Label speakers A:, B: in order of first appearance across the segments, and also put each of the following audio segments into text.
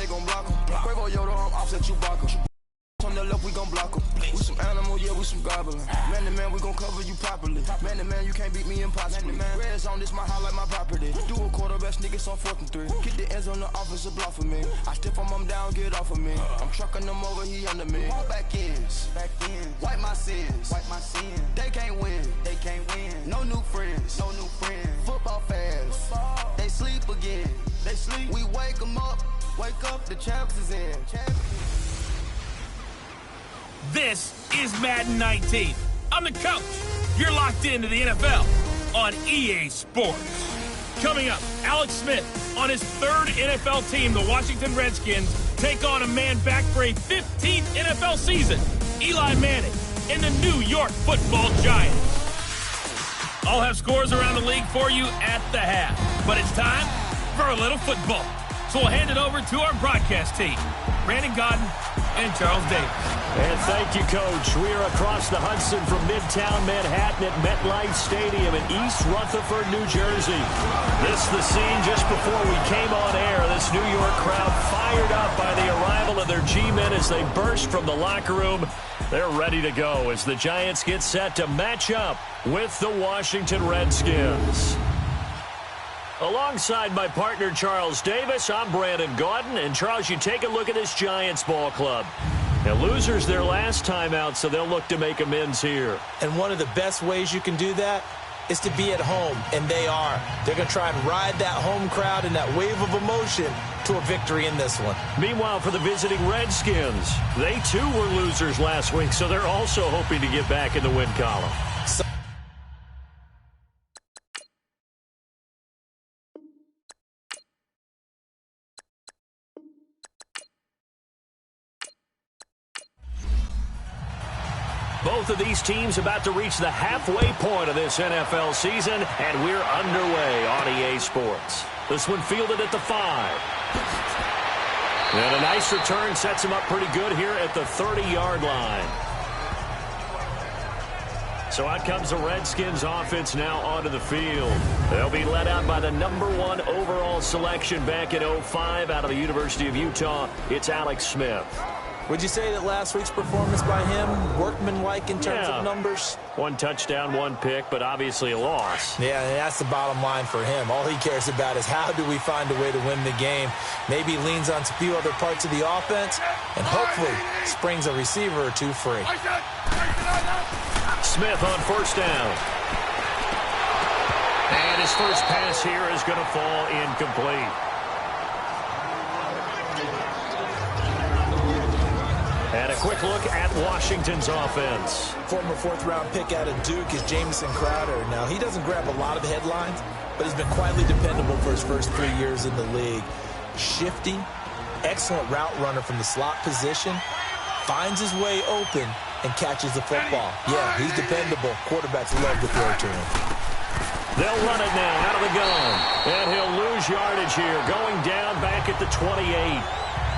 A: they gon' block him. Quavo Yoda, I'm offset Chewbacca. On the left, we gon' block him. We some animal, yeah, we some goblin. Man to man, we gon' cover you properly. Man to man, you can't beat me impossibly. Red zone, this my highlight, my property. Do a quarter best niggas on 4th and 3. Get the ends on the offensive block for me. I stiff him down, get off of me. I'm trucking them over, he under me. Back ends, wipe my sins, They can't win, No new friends, Football fans, they sleep again. We wake them up, the champs is in.
B: This is Madden 19. I'm the coach. You're locked into the NFL on EA Sports. Coming up, Alex Smith on his 3rd NFL team, the Washington Redskins, take on a man back for a 15th NFL season, Eli Manning and the New York Football Giants. I'll have scores around the league for you at the half, but it's time for a little football. So we'll hand it over to our broadcast team, Brandon Godden and Charles Davis.
C: And thank you, Coach. We are across the Hudson from Midtown Manhattan at MetLife Stadium in East Rutherford, New Jersey. This is the scene just before we came on air. This New York crowd fired up by the arrival of their G-men as they burst from the locker room. They're ready to go as the Giants get set to match up with the Washington Redskins. Alongside my partner, Charles Davis, I'm Brandon Gaudin. And, Charles, you take a look at this Giants ball club. Now, losers their last time out, so they'll look to make amends here.
D: And one of the best ways you can do that is to be at home, and they are. They're going to try and ride that home crowd and that wave of emotion to a victory in this one.
C: Meanwhile, for the visiting Redskins, they too were losers last week, so they're also hoping to get back in the win column. Both of these teams about to reach the halfway point of this NFL season, and we're underway on EA Sports. This one fielded at the 5. And a nice return sets him up pretty good here at the 30-yard line. So out comes the Redskins offense now onto the field. They'll be led out by the #1 overall selection back in 05 out of the University of Utah. It's Alex Smith.
D: Would you say that last week's performance by him, workmanlike in terms of numbers?
C: 1 touchdown, 1 pick, but obviously a loss.
D: Yeah, and that's the bottom line for him. All he cares about is how do we find a way to win the game. Maybe leans on a few other parts of the offense, and hopefully springs a receiver or two free.
C: Smith on 1st down. And his first pass here is going to fall incomplete. And a quick look at Washington's offense.
D: Former 4th-round pick out of Duke is Jamison Crowder. Now, he doesn't grab a lot of headlines, but he's been quietly dependable for his first 3 years in the league. Shifty, excellent route runner from the slot position, finds his way open, and catches the football. Yeah, he's dependable. Quarterbacks love to throw to him.
C: They'll run it now out of the gun. And he'll lose yardage here, going down back at the 28.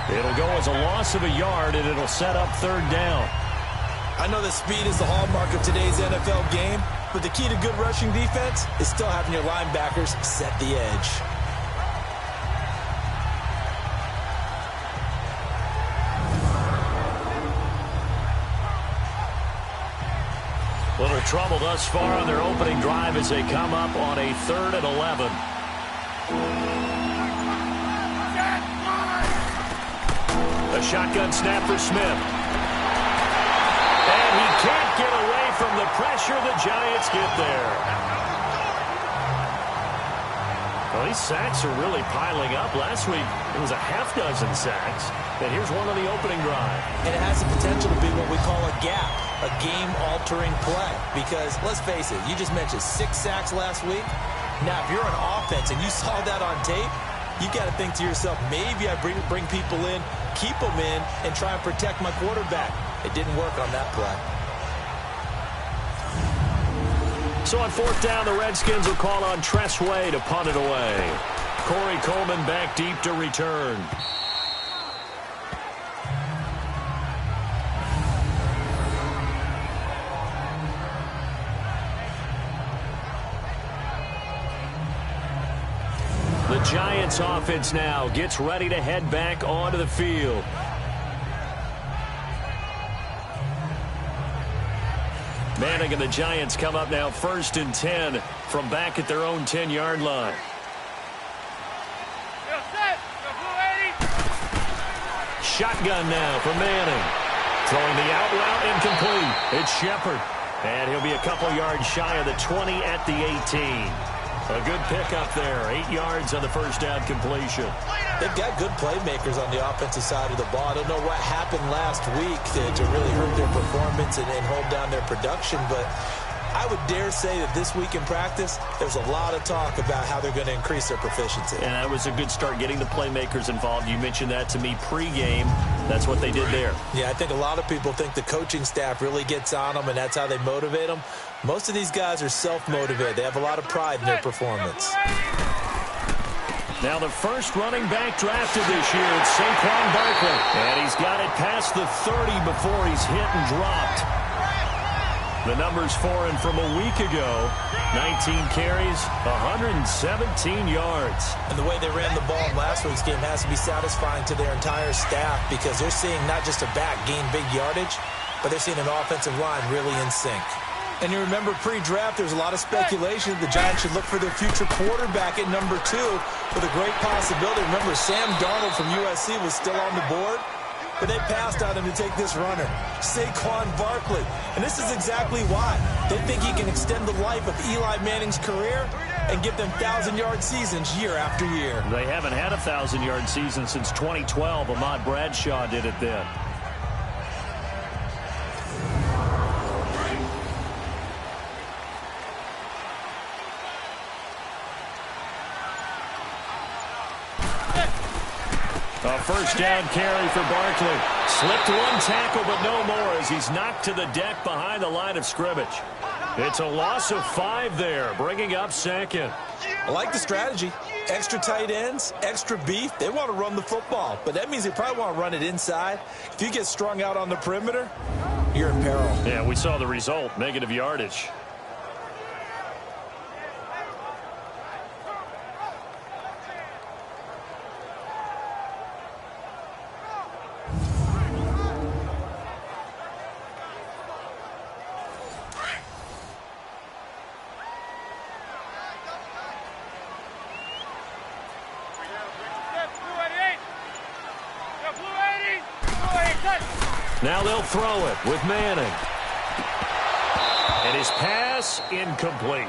C: It'll go as a loss of a yard, and it'll set up 3rd down.
D: I know that speed is the hallmark of today's NFL game, but the key to good rushing defense is still having your linebackers set the edge.
C: Little trouble thus far on their opening drive as they come up on a 3rd and 11. A shotgun snap for Smith. And he can't get away from the pressure. The Giants get there. Well, these sacks are really piling up. Last week, it was a half-dozen sacks. And here's one on the opening drive.
D: And it has the potential to be what we call a gap, a game-altering play. Because, let's face it, you just mentioned 6 sacks last week. Now, if you're an offense and you saw that on tape, you got to think to yourself, maybe I bring people in, keep them in, and try and protect my quarterback. It didn't work on that play.
C: So on 4th down, the Redskins will call on Tress Way to punt it away. Corey Coleman back deep to return. The Giants Giants offense now gets ready to head back onto the field. Manning and the Giants come up now 1st and 10 from back at their own 10-yard line. Shotgun now for Manning. Throwing the out route incomplete. It's Shepard. And he'll be a couple yards shy of the 20 at the 18. A good pickup there. 8 yards on the first down completion.
D: They've got good playmakers on the offensive side of the ball. I don't know what happened last week to really hurt their performance and hold down their production, but I would dare say that this week in practice, there's a lot of talk about how they're going to increase their proficiency.
C: And that was a good start, getting the playmakers involved. You mentioned that to me pregame. That's what they did there.
D: Yeah, I think a lot of people think the coaching staff really gets on them, and that's how they motivate them. Most of these guys are self-motivated. They have a lot of pride in their performance.
C: Now the first running back drafted this year, it's Saquon Barkley. And he's got it past the 30 before he's hit and dropped. The numbers for him from a week ago: 19 carries, 117 yards.
D: And the way they ran the ball in last week's game has to be satisfying to their entire staff, because they're seeing not just a back gain big yardage, but they're seeing an offensive line really in sync. And you remember pre-draft, there was a lot of speculation that the Giants should look for their future quarterback at number 2 with a great possibility. Remember, Sam Darnold from USC was still on the board, but they passed on him to take this runner, Saquon Barkley. And this is exactly why. They think he can extend the life of Eli Manning's career and give them 1,000-yard seasons year after year.
C: They haven't had a 1,000-yard season since 2012. Ahmad Bradshaw did it then. A first down carry for Barkley. Slipped one tackle, but no more, as he's knocked to the deck behind the line of scrimmage. It's a loss of 5 there, bringing up 2nd.
D: I like the strategy. Extra tight ends, extra beef. They want to run the football, but that means they probably want to run it inside. If you get strung out on the perimeter, you're in peril.
C: Yeah, we saw the result, negative yardage. Now they'll throw it with Manning. And his pass incomplete.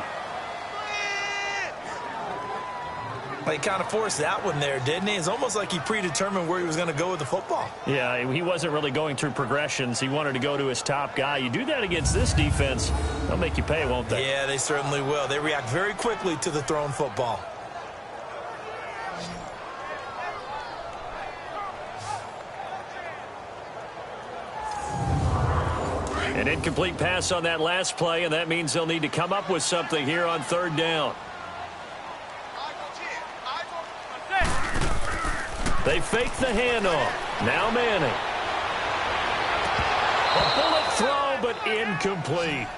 D: Well, he kind of forced that one there, didn't he? It's almost like he predetermined where he was going to go with the football.
C: Yeah, he wasn't really going through progressions. He wanted to go to his top guy. You do that against this defense, they'll make you pay, won't they?
D: Yeah, they certainly will. They react very quickly to the thrown football.
C: An incomplete pass on that last play, and that means they'll need to come up with something here on 3rd down. They fake the handoff. Now Manning. A bullet throw, but incomplete.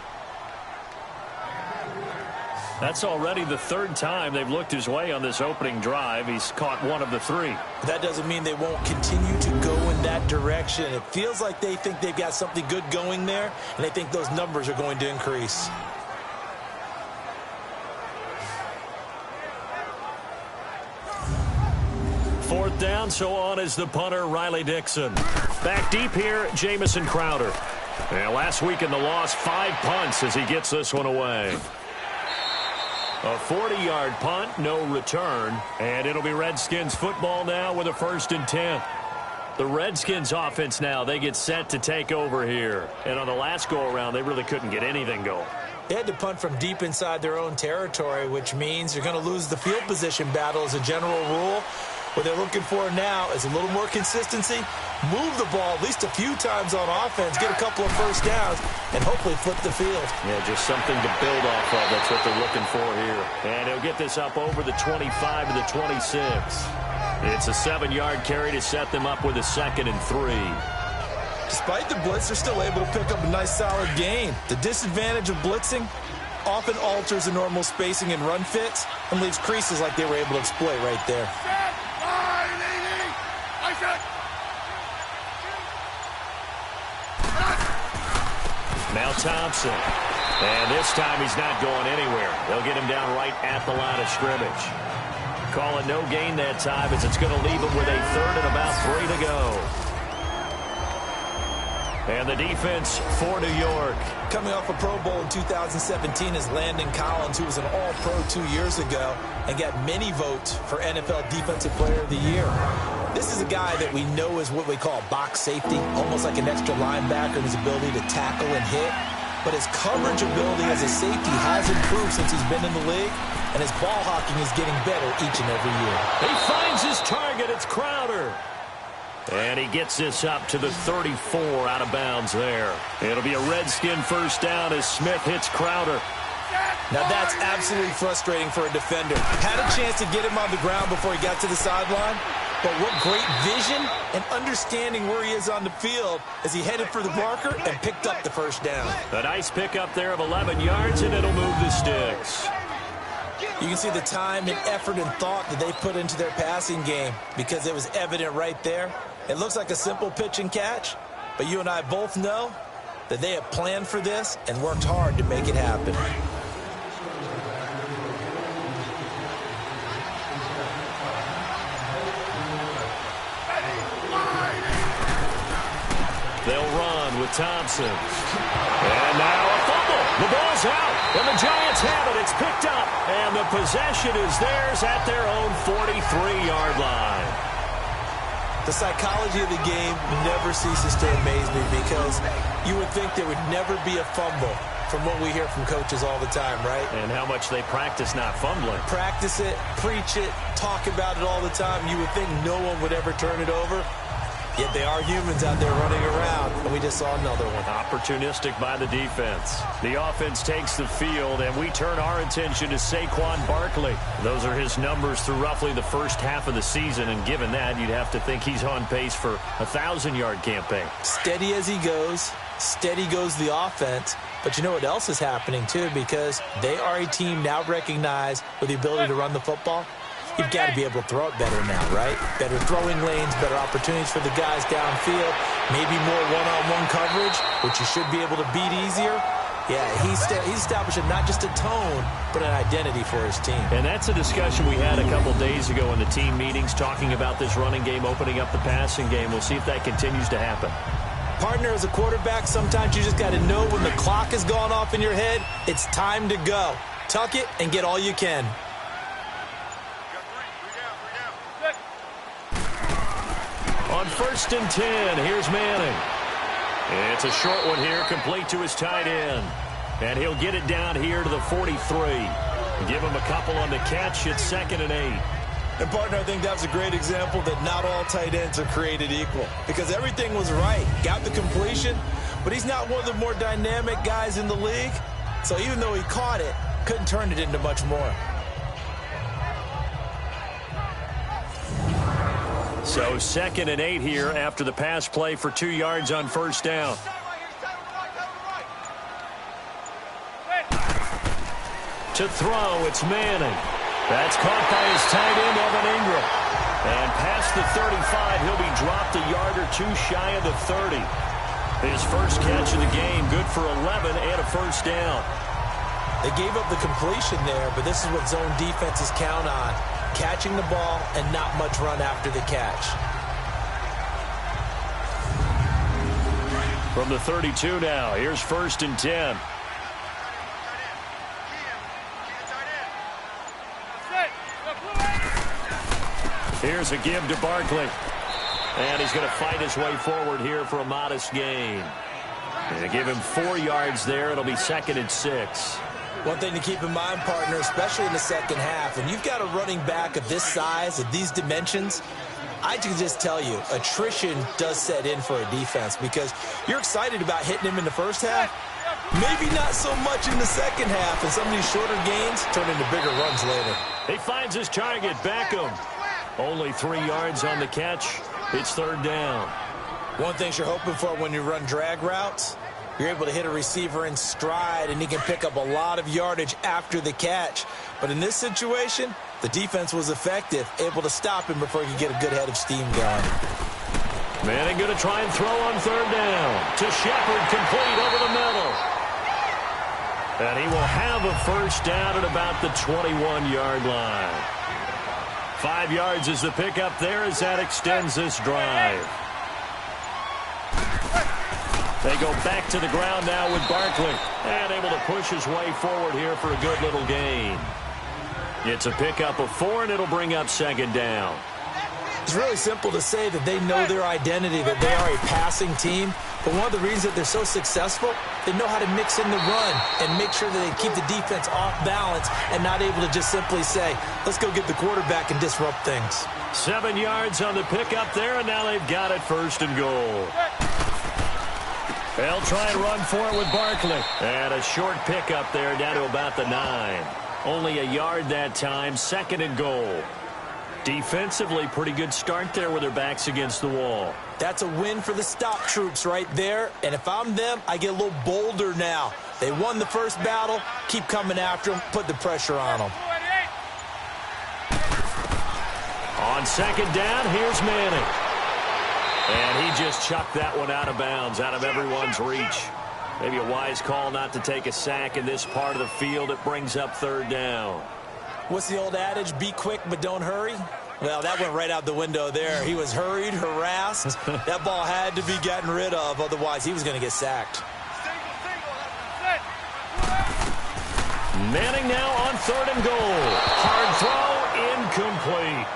C: That's already the 3rd time they've looked his way on this opening drive. He's caught 1 of the 3.
D: That doesn't mean they won't continue to go in that direction. It feels like they think they've got something good going there, and they think those numbers are going to increase.
C: Fourth down, so on is the punter, Riley Dixon. Back deep here, Jamison Crowder. And last week in the loss, 5 punts as he gets this one away. A 40-yard punt, no return. And it'll be Redskins football now with a 1st and 10. The Redskins offense now, they get set to take over here. And on the last go-around, they really couldn't get anything going.
D: They had to punt from deep inside their own territory, which means you're going to lose the field position battle as a general rule. What they're looking for now is a little more consistency, move the ball at least a few times on offense, get a couple of first downs, and hopefully flip the field.
C: Yeah, just something to build off of. That's what they're looking for here. And he'll get this up over the 25 to the 26. It's a 7-yard carry to set them up with a 2nd and 3.
D: Despite the blitz, they're still able to pick up a nice solid gain. The disadvantage of blitzing, often alters the normal spacing and run fits and leaves creases like they were able to exploit right there.
C: Now Thompson. And this time he's not going anywhere. They'll get him down right at the line of scrimmage. Call it no gain that time as it's going to leave him with a third and about 3 to go. And the defense for New York.
D: Coming off a Pro Bowl in 2017 is Landon Collins, who was an All-Pro 2 years ago and got many votes for NFL Defensive Player of the Year. This is a guy that we know is what we call box safety, almost like an extra linebacker in his ability to tackle and hit. But his coverage ability as a safety has improved since he's been in the league, and his ball hawking is getting better each and every year.
C: He finds his target. It's Crowder. And he gets this up to the 34 out of bounds there. It'll be a Redskin first down as Smith hits Crowder.
D: Now that's absolutely frustrating for a defender. Had a chance to get him on the ground before he got to the sideline, but what great vision and understanding where he is on the field as he headed for the marker and picked up the first down.
C: A nice pickup there of 11 yards, and it'll move the sticks.
D: You can see the time and effort and thought that they put into their passing game because it was evident right there. It looks like a simple pitch and catch, but you and I both know that they have planned for this and worked hard to make it happen.
C: They'll run with Thompson. And now a fumble. The ball's out, and the Giants have it. It's picked up, and the possession is theirs at their own 43-yard line.
D: The psychology of the game never ceases to amaze me because you would think there would never be a fumble from what we hear from coaches all the time, right?
C: And how much they practice not fumbling.
D: Practice it, preach it, talk about it all the time. You would think no one would ever turn it over. Yet they are humans out there running around, and we just saw another one.
C: Opportunistic by the defense. The offense takes the field, and we turn our attention to Saquon Barkley. Those are his numbers through roughly the first half of the season, and given that, you'd have to think he's on pace for a 1,000-yard campaign.
D: Steady as he goes, steady goes the offense. But you know what else is happening, too, because they are a team now recognized with the ability to run the football. You've got to be able to throw it better now, right? Better throwing lanes, better opportunities for the guys downfield, maybe more one-on-one coverage, which you should be able to beat easier. Yeah, he's establishing not just a tone, but an identity for his team.
C: And that's a discussion we had a couple days ago in the team meetings, talking about this running game, opening up the passing game. We'll see if that continues to happen.
D: Partner, as a quarterback, sometimes you just got to know when the clock has gone off in your head, it's time to go. Tuck it and get all you can.
C: On 1st and 10, here's Manning. It's a short one here, complete to his tight end. And he'll get it down here to the 43. Give him a couple on the catch. It's 2nd and 8.
D: And, partner, I think that was a great example that not all tight ends are created equal. Because everything was right. Got the completion, but he's not one of the more dynamic guys in the league. So even though he caught it, couldn't turn it into much more.
C: So 2nd and 8 here after the pass play for 2 yards on 1st down. To throw, it's Manning. That's caught by his tight end, Evan Ingram. And past the 35, he'll be dropped a yard or two shy of the 30. His first catch of the game, good for 11 and a first down.
D: They gave up the completion there, but this is what zone defenses count on. Catching the ball and not much run after the catch.
C: From the 32 now, here's 1st and 10. Here's a give to Barkley. And he's going to fight his way forward here for a modest gain. And to give him 4 yards there, it'll be 2nd and 6.
D: One thing to keep in mind, partner, especially in the second half, when you've got a running back of this size, of these dimensions, I can just tell you, attrition does set in for a defense because you're excited about hitting him in the first half, maybe not so much in the second half, and some of these shorter gains turn into bigger runs later.
C: He finds his target, Beckham. Only 3 yards on the catch. It's 3rd down.
D: One thing you're hoping for when you run drag routes, You're able to hit a receiver in stride, and he can pick up a lot of yardage after the catch. But in this situation, the defense was effective, able to stop him before he could get a good head of steam going.
C: Manning going to try and throw on third down. To Shepard, complete over the middle. And he will have a first down at about the 21-yard line. 5 yards is the pickup there as that extends this drive. They go back to the ground now with Barkley. And able to push his way forward here for a good little gain. It's a pickup of 4, and it'll bring up second down.
D: It's really simple to say that they know their identity, that they are a passing team. But one of the reasons that they're so successful, they know how to mix in the run and make sure that they keep the defense off balance and not able to just simply say, let's go get the quarterback and disrupt things.
C: 7 yards on the pickup there, and now they've got it first and goal. They'll try and run for it with Barkley. And a short pickup there down to about the 9. Only a yard that time, second and goal. Defensively, pretty good start there with their backs against the wall.
D: That's a win for the stop troops right there. And if I'm them, I get a little bolder now. They won the first battle. Keep coming after them. Put the pressure on them.
C: On second down, here's Manning. And he just chucked that one out of bounds, out of everyone's reach. Maybe a wise call not to take a sack in this part of the field. It brings up third down.
D: What's the old adage? Be quick, but don't hurry. Well, that went right out the window there. He was hurried, harassed. That ball had to be gotten rid of. Otherwise, he was going to get sacked.
C: Manning now on third and goal. Hard throw, incomplete.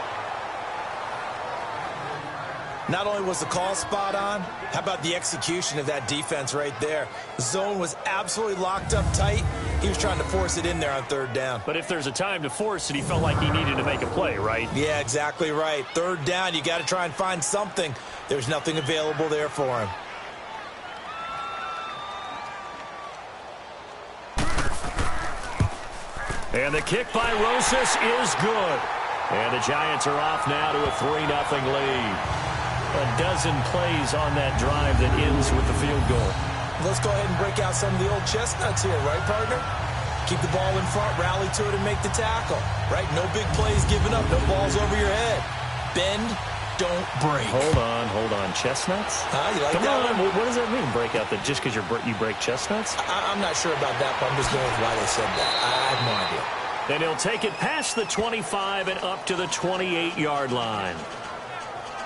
D: Not only was the call spot on, how about the execution of that defense right there? The zone was absolutely locked up tight. He was trying to force it in there on third down.
C: But if there's a time to force it, he felt like he needed to make a play, right?
D: Yeah, exactly right. Third down, you got to try and find something. There's nothing available there for him.
C: And the kick by Rosas is good. And the Giants are off now to a 3-0 lead. A dozen plays on that drive that ends with the field goal.
D: Let's go ahead and break out some of the old chestnuts here, right, partner? Keep the ball in front, rally to it, and make the tackle, right? No big plays given up, no balls over your head. Bend, don't break.
C: Hold on. Chestnuts?
D: You like
C: Come
D: that
C: on,
D: one?
C: what does that mean, break out? That just because you break chestnuts?
D: I'm not sure about that, but I'm just going with why they said that. I have no idea.
C: Then he'll take it past the 25 and up to the 28-yard line.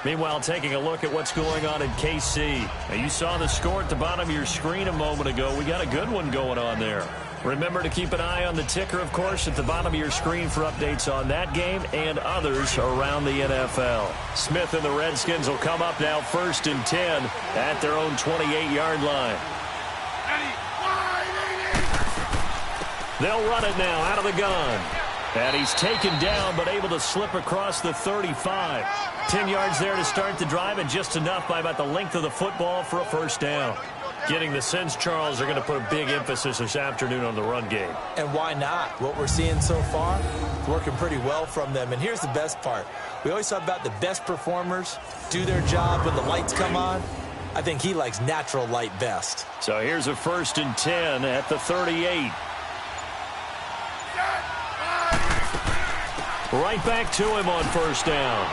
C: Meanwhile, taking a look at what's going on in KC. Now, you saw the score at the bottom of your screen a moment ago. We got a good one going on there. Remember to keep an eye on the ticker, of course, at the bottom of your screen for updates on that game and others around the NFL. Smith and the Redskins will come up now first and 10 at their own 28-yard line. They'll run it now out of the gun. And he's taken down, but able to slip across the 35. 10 yards there to start the drive, and just enough by about the length of the football for a first down. Getting the sense Charles are going to put a big emphasis this afternoon on the run game.
D: And why not? What we're seeing so far, working pretty well from them. And here's the best part. We always talk about the best performers do their job when the lights come on. I think he likes natural light best.
C: So here's a first and 10 at the 38. Right back to him on first down.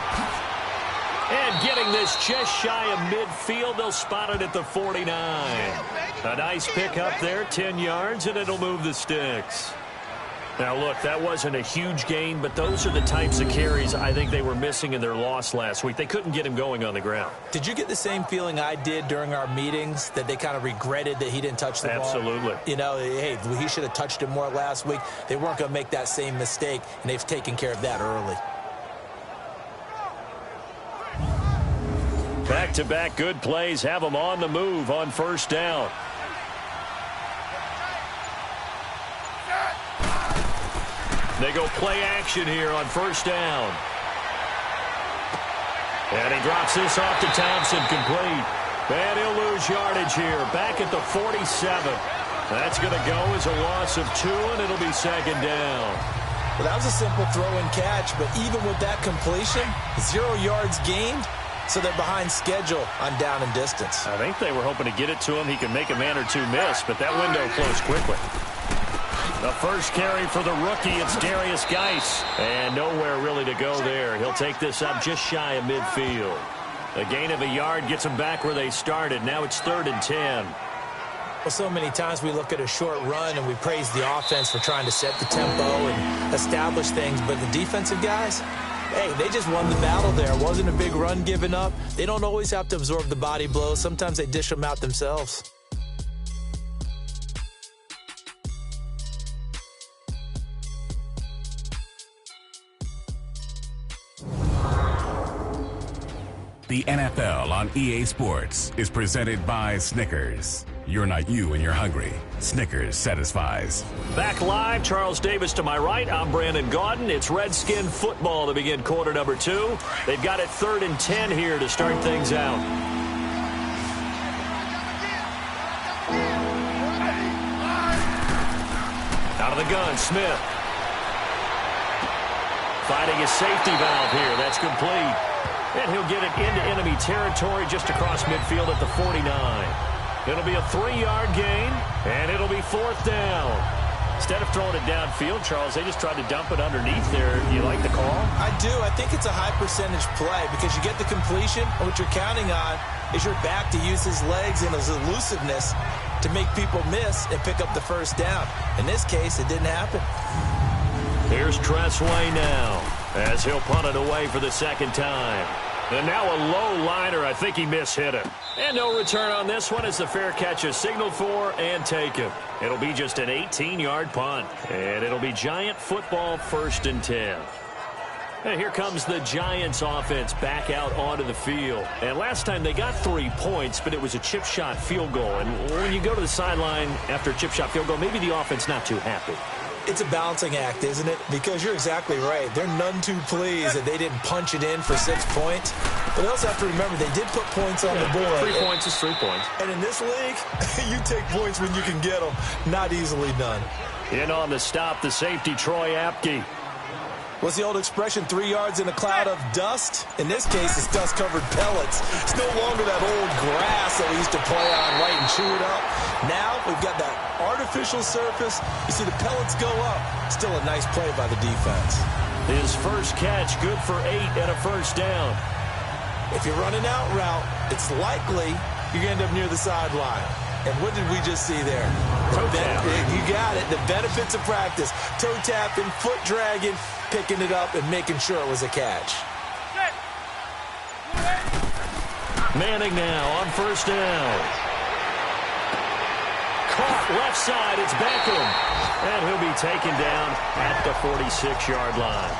C: And getting this just shy of midfield, they'll spot it at the 49. A nice pick up there, 10 yards, and it'll move the sticks. Now, look, that wasn't a huge gain, but those are the types of carries I think they were missing in their loss last week. They couldn't get him going on the ground.
D: Did you get the same feeling I did during our meetings, that they kind of regretted that he didn't touch the ball?
C: Absolutely.
D: You know, hey, he should have touched it more last week. They weren't going to make that same mistake, and they've taken care of that early.
C: Back-to-back good plays have them on the move on first down. They go play action here on first down. And he drops this off to Thompson, complete. And he'll lose yardage here, back at the 47. That's going to go as a loss of 2, and it'll be second down.
D: Well, that was a simple throw and catch, but even with that completion, 0 yards gained, so they're behind schedule on down and distance.
C: I think they were hoping to get it to him. He could make a man or two miss, but that window closed quickly. The first carry for the rookie, it's Darius Geis. And nowhere really to go there. He'll take this up just shy of midfield. A gain of a yard gets them back where they started. Now it's 3rd and 10.
D: Well, so many times we look at a short run and we praise the offense for trying to set the tempo and establish things, but the defensive guys, hey, they just won the battle there. It wasn't a big run given up. They don't always have to absorb the body blows. Sometimes they dish them out themselves.
E: The NFL on EA Sports is presented by Snickers. You're not you when you're hungry. Snickers satisfies.
C: Back live, Charles Davis to my right. I'm Brandon Gaudin. It's Redskin football to begin quarter number 2. They've got it 3rd and 10 here to start things out. Out of the gun, Smith. Finding his safety valve here. That's complete. And he'll get it into enemy territory just across midfield at the 49. It'll be a 3-yard gain, and it'll be 4th down. Instead of throwing it downfield, Charles, they just tried to dump it underneath there. You like the call? I
D: do. I think it's a high-percentage play because you get the completion, and what you're counting on is your back to use his legs and his elusiveness to make people miss and pick up the first down. In this case, it didn't happen.
C: Here's Tressway now as he'll punt it away for the 2nd time. And now a low liner. I think he mishit him. And no return on this one as the fair catch is signaled for and taken. It'll be just an 18-yard punt. And it'll be Giant football 1st and 10. And here comes the Giants offense back out onto the field. And last time they got 3 points, but it was a chip shot field goal. And when you go to the sideline after a chip shot field goal, maybe the offense not too happy.
D: It's a balancing act, isn't it? Because you're exactly right. They're none too pleased that they didn't punch it in for 6 points. But they also have to remember they did put points on the board.
C: 3 points is 3 points.
D: And in this league, you take points when you can get them. Not easily done.
C: In on the stop, the safety, Troy Apke.
D: What's the old expression, 3 yards in a cloud of dust? In this case, it's dust-covered pellets. It's no longer that old grass that we used to play on, right, and chew it up. Now we've got that artificial surface. You see the pellets go up. Still a nice play by the defense.
C: His first catch, good for 8 and a first down.
D: If you're running out route, it's likely you're going to end up near the sideline. And what did we just see there?
C: Toe tap.
D: You got it. The benefits of practice. Toe tapping, foot dragging, picking it up, and making sure it was a catch.
C: Manning now on first down. Caught left side. It's Beckham. And he'll be taken down at the 46-yard line.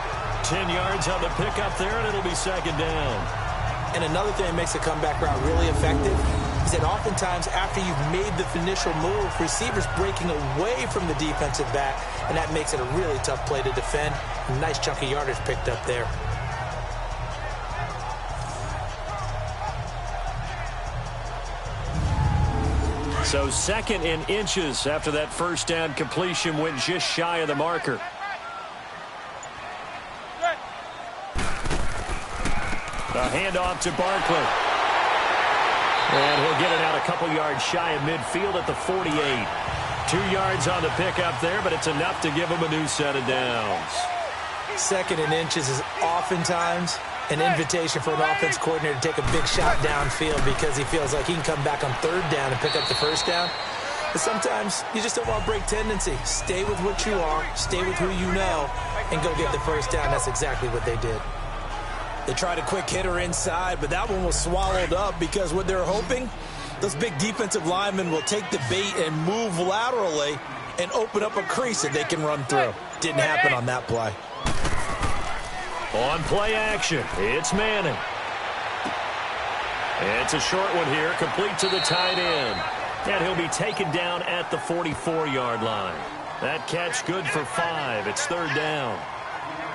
C: 10 yards on the pickup there, and it'll be 2nd down.
D: And another thing that makes the comeback route really effective is that oftentimes after you've made the initial move, receivers breaking away from the defensive back, and that makes it a really tough play to defend. A nice chunk of yardage picked up there.
C: So 2nd and inches after that first down completion went just shy of the marker. A handoff to Barkley. And he'll get it out a couple yards shy of midfield at the 48. 2 yards on the pickup there, but it's enough to give him a new set of downs.
D: 2nd and inches is oftentimes an invitation for an offense coordinator to take a big shot downfield because he feels like he can come back on 3rd down and pick up the first down. But sometimes you just don't want to break tendency. Stay with what you are, stay with who you know, and go get the first down. That's exactly what they did. They tried a quick hitter inside, but that one was swallowed up because what they're hoping, those big defensive linemen will take the bait and move laterally and open up a crease that they can run through. Didn't happen on that play.
C: On play action, it's Manning. It's a short one here, complete to the tight end. And he'll be taken down at the 44-yard line. That catch good for 5. It's 3rd down.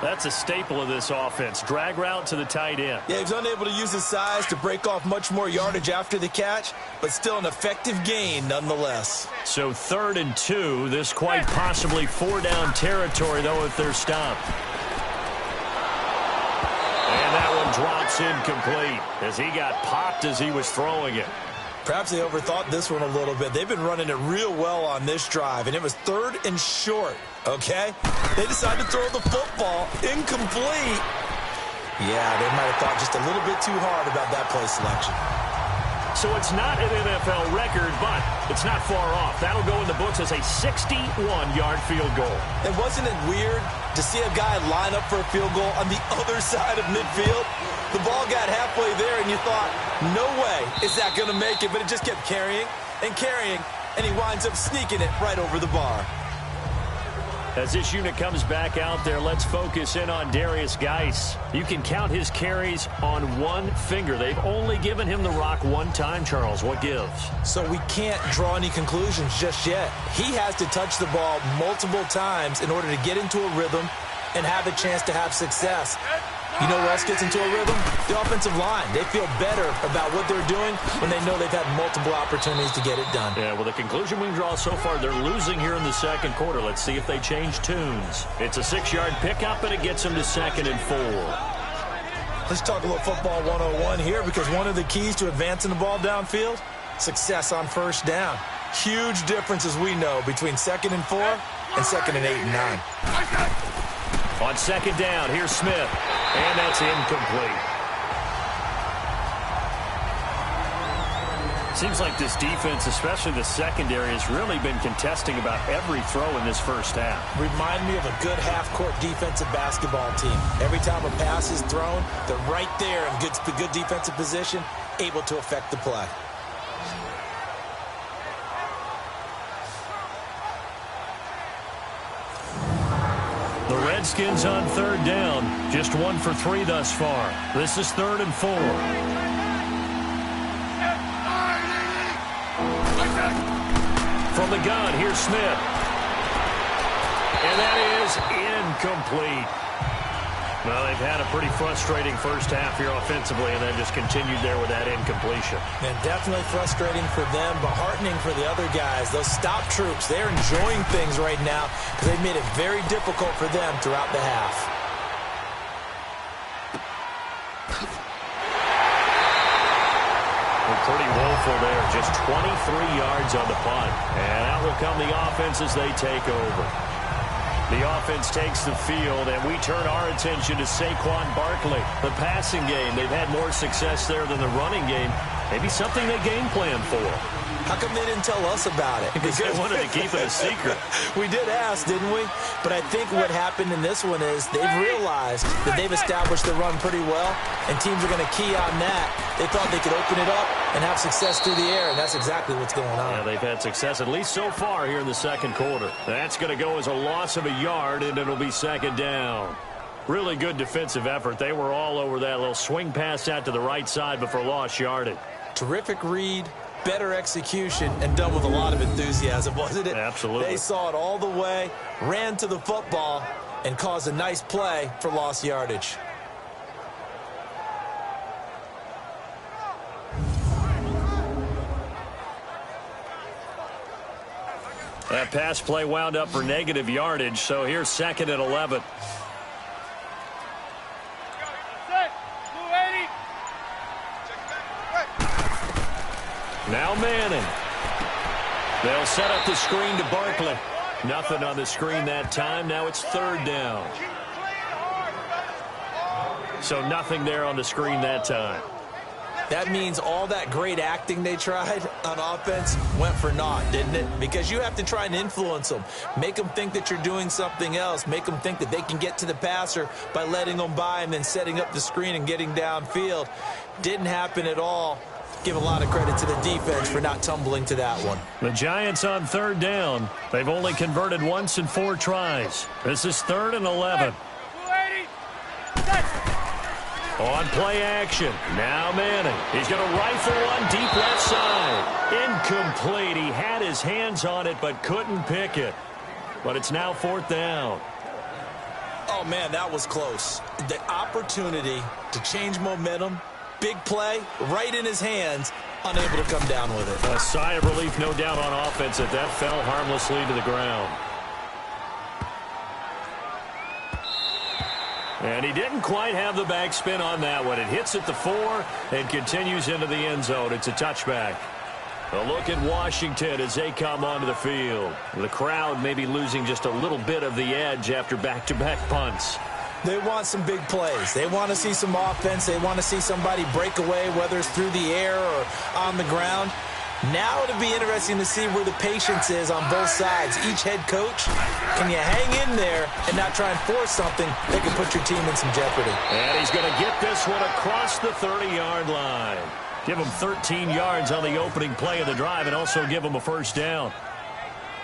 C: That's a staple of this offense. Drag route to the tight end.
D: Yeah, he's unable to use his size to break off much more yardage after the catch, but still an effective gain nonetheless.
C: So 3rd and 2. This quite possibly 4-down territory, though, if they're stopped. And that one drops incomplete as he got popped as he was throwing it.
D: Perhaps they overthought this one a little bit. They've been running it real well on this drive, and it was 3rd and short, okay? They decided to throw the football incomplete. Yeah, they might have thought just a little bit too hard about that play selection.
C: So it's not an NFL record, but it's not far off. That'll go in the books as a 61-yard field goal.
D: And wasn't it weird to see a guy line up for a field goal on the other side of midfield? The ball got halfway there, and you thought, no way is that going to make it, but it just kept carrying and carrying, and he winds up sneaking it right over the bar.
C: As this unit comes back out there, let's focus in on Darius Geis. You can count his carries on one finger. They've only given him the rock one time, Charles. What gives?
D: So we can't draw any conclusions just yet. He has to touch the ball multiple times in order to get into a rhythm and have a chance to have success. You know what else gets into a rhythm? The offensive line. They feel better about what they're doing when they know they've had multiple opportunities to get it done.
C: Yeah, well, the conclusion we can draw so far, they're losing here in the second quarter. Let's see if they change tunes. It's a 6-yard pickup, and it gets them to 2nd and 4.
D: Let's talk a little football 101 here, because one of the keys to advancing the ball downfield, success on first down. Huge difference, as we know, between 2nd and 4 and 2nd and 8 and 9.
C: On 2nd down, here's Smith, and that's incomplete. Seems like this defense, especially the secondary, has really been contesting about every throw in this first half.
D: Remind me of a good half-court defensive basketball team. Every time a pass is thrown, they're right there in good defensive position, able to affect the play.
C: The Redskins on 3rd down. Just 1 for 3 thus far. This is 3rd and 4. From the gun, here's Smith. And that is incomplete. Well, they've had a pretty frustrating first half here offensively, and then just continued there with that incompletion.
D: And definitely frustrating for them, but heartening for the other guys. Those stop troops, they're enjoying things right now because they've made it very difficult for them throughout the half.
C: They're pretty woeful there. Just 23 yards on the punt. And out will come the offense as they take over. The offense takes the field, and we turn our attention to Saquon Barkley. The passing game, they've had more success there than the running game. Maybe something they game plan for.
D: How come they didn't tell us about it?
C: Because they wanted to keep it a secret.
D: We did ask, didn't we? But I think what happened in this one is they've realized that they've established the run pretty well, and teams are going to key on that. They thought they could open it up and have success through the air, and that's exactly what's going on.
C: Yeah, they've had success, at least so far here in the second quarter. That's going to go as a loss of a yard, and it'll be 2nd down. Really good defensive effort. They were all over that little swing pass out to the right side before lost yardage.
D: Terrific read, better execution, and done with a lot of enthusiasm, wasn't it?
C: Absolutely.
D: They saw it all the way, ran to the football, and caused a nice play for lost yardage.
C: That pass play wound up for negative yardage, so here's 2nd and 11. Now Manning. They'll set up the screen to Barkley. Nothing on the screen that time. Now it's 3rd down. So nothing there on the screen that time.
D: That means all that great acting they tried on offense went for naught, didn't it? Because you have to try and influence them. Make them think that you're doing something else. Make them think that they can get to the passer by letting them by and then setting up the screen and getting downfield. Didn't happen at all. Give a lot of credit to the defense for not tumbling to that one.
C: The Giants on 3rd down. They've only converted once in 4 tries. This is 3rd and 11. On play action. Now Manning. He's going to rifle one deep left side. Incomplete. He had his hands on it but couldn't pick it. But it's now 4th down.
D: Oh, man, that was close. The opportunity to change momentum, big play, right in his hands, unable to come down with it.
C: A sigh of relief, no doubt, on offense that fell harmlessly to the ground. And he didn't quite have the backspin on that one. It hits at the 4 and continues into the end zone. It's a touchback. A look at Washington as they come onto the field. The crowd may be losing just a little bit of the edge after back-to-back punts.
D: They want some big plays. They want to see some offense. They want to see somebody break away, whether it's through the air or on the ground. Now it'll be interesting to see where the patience is on both sides. Each head coach, can you hang in there and not try and force something that can put your team in some jeopardy?
C: And he's going to get this one across the 30-yard line. Give him 13 yards on the opening play of the drive and also give him a first down.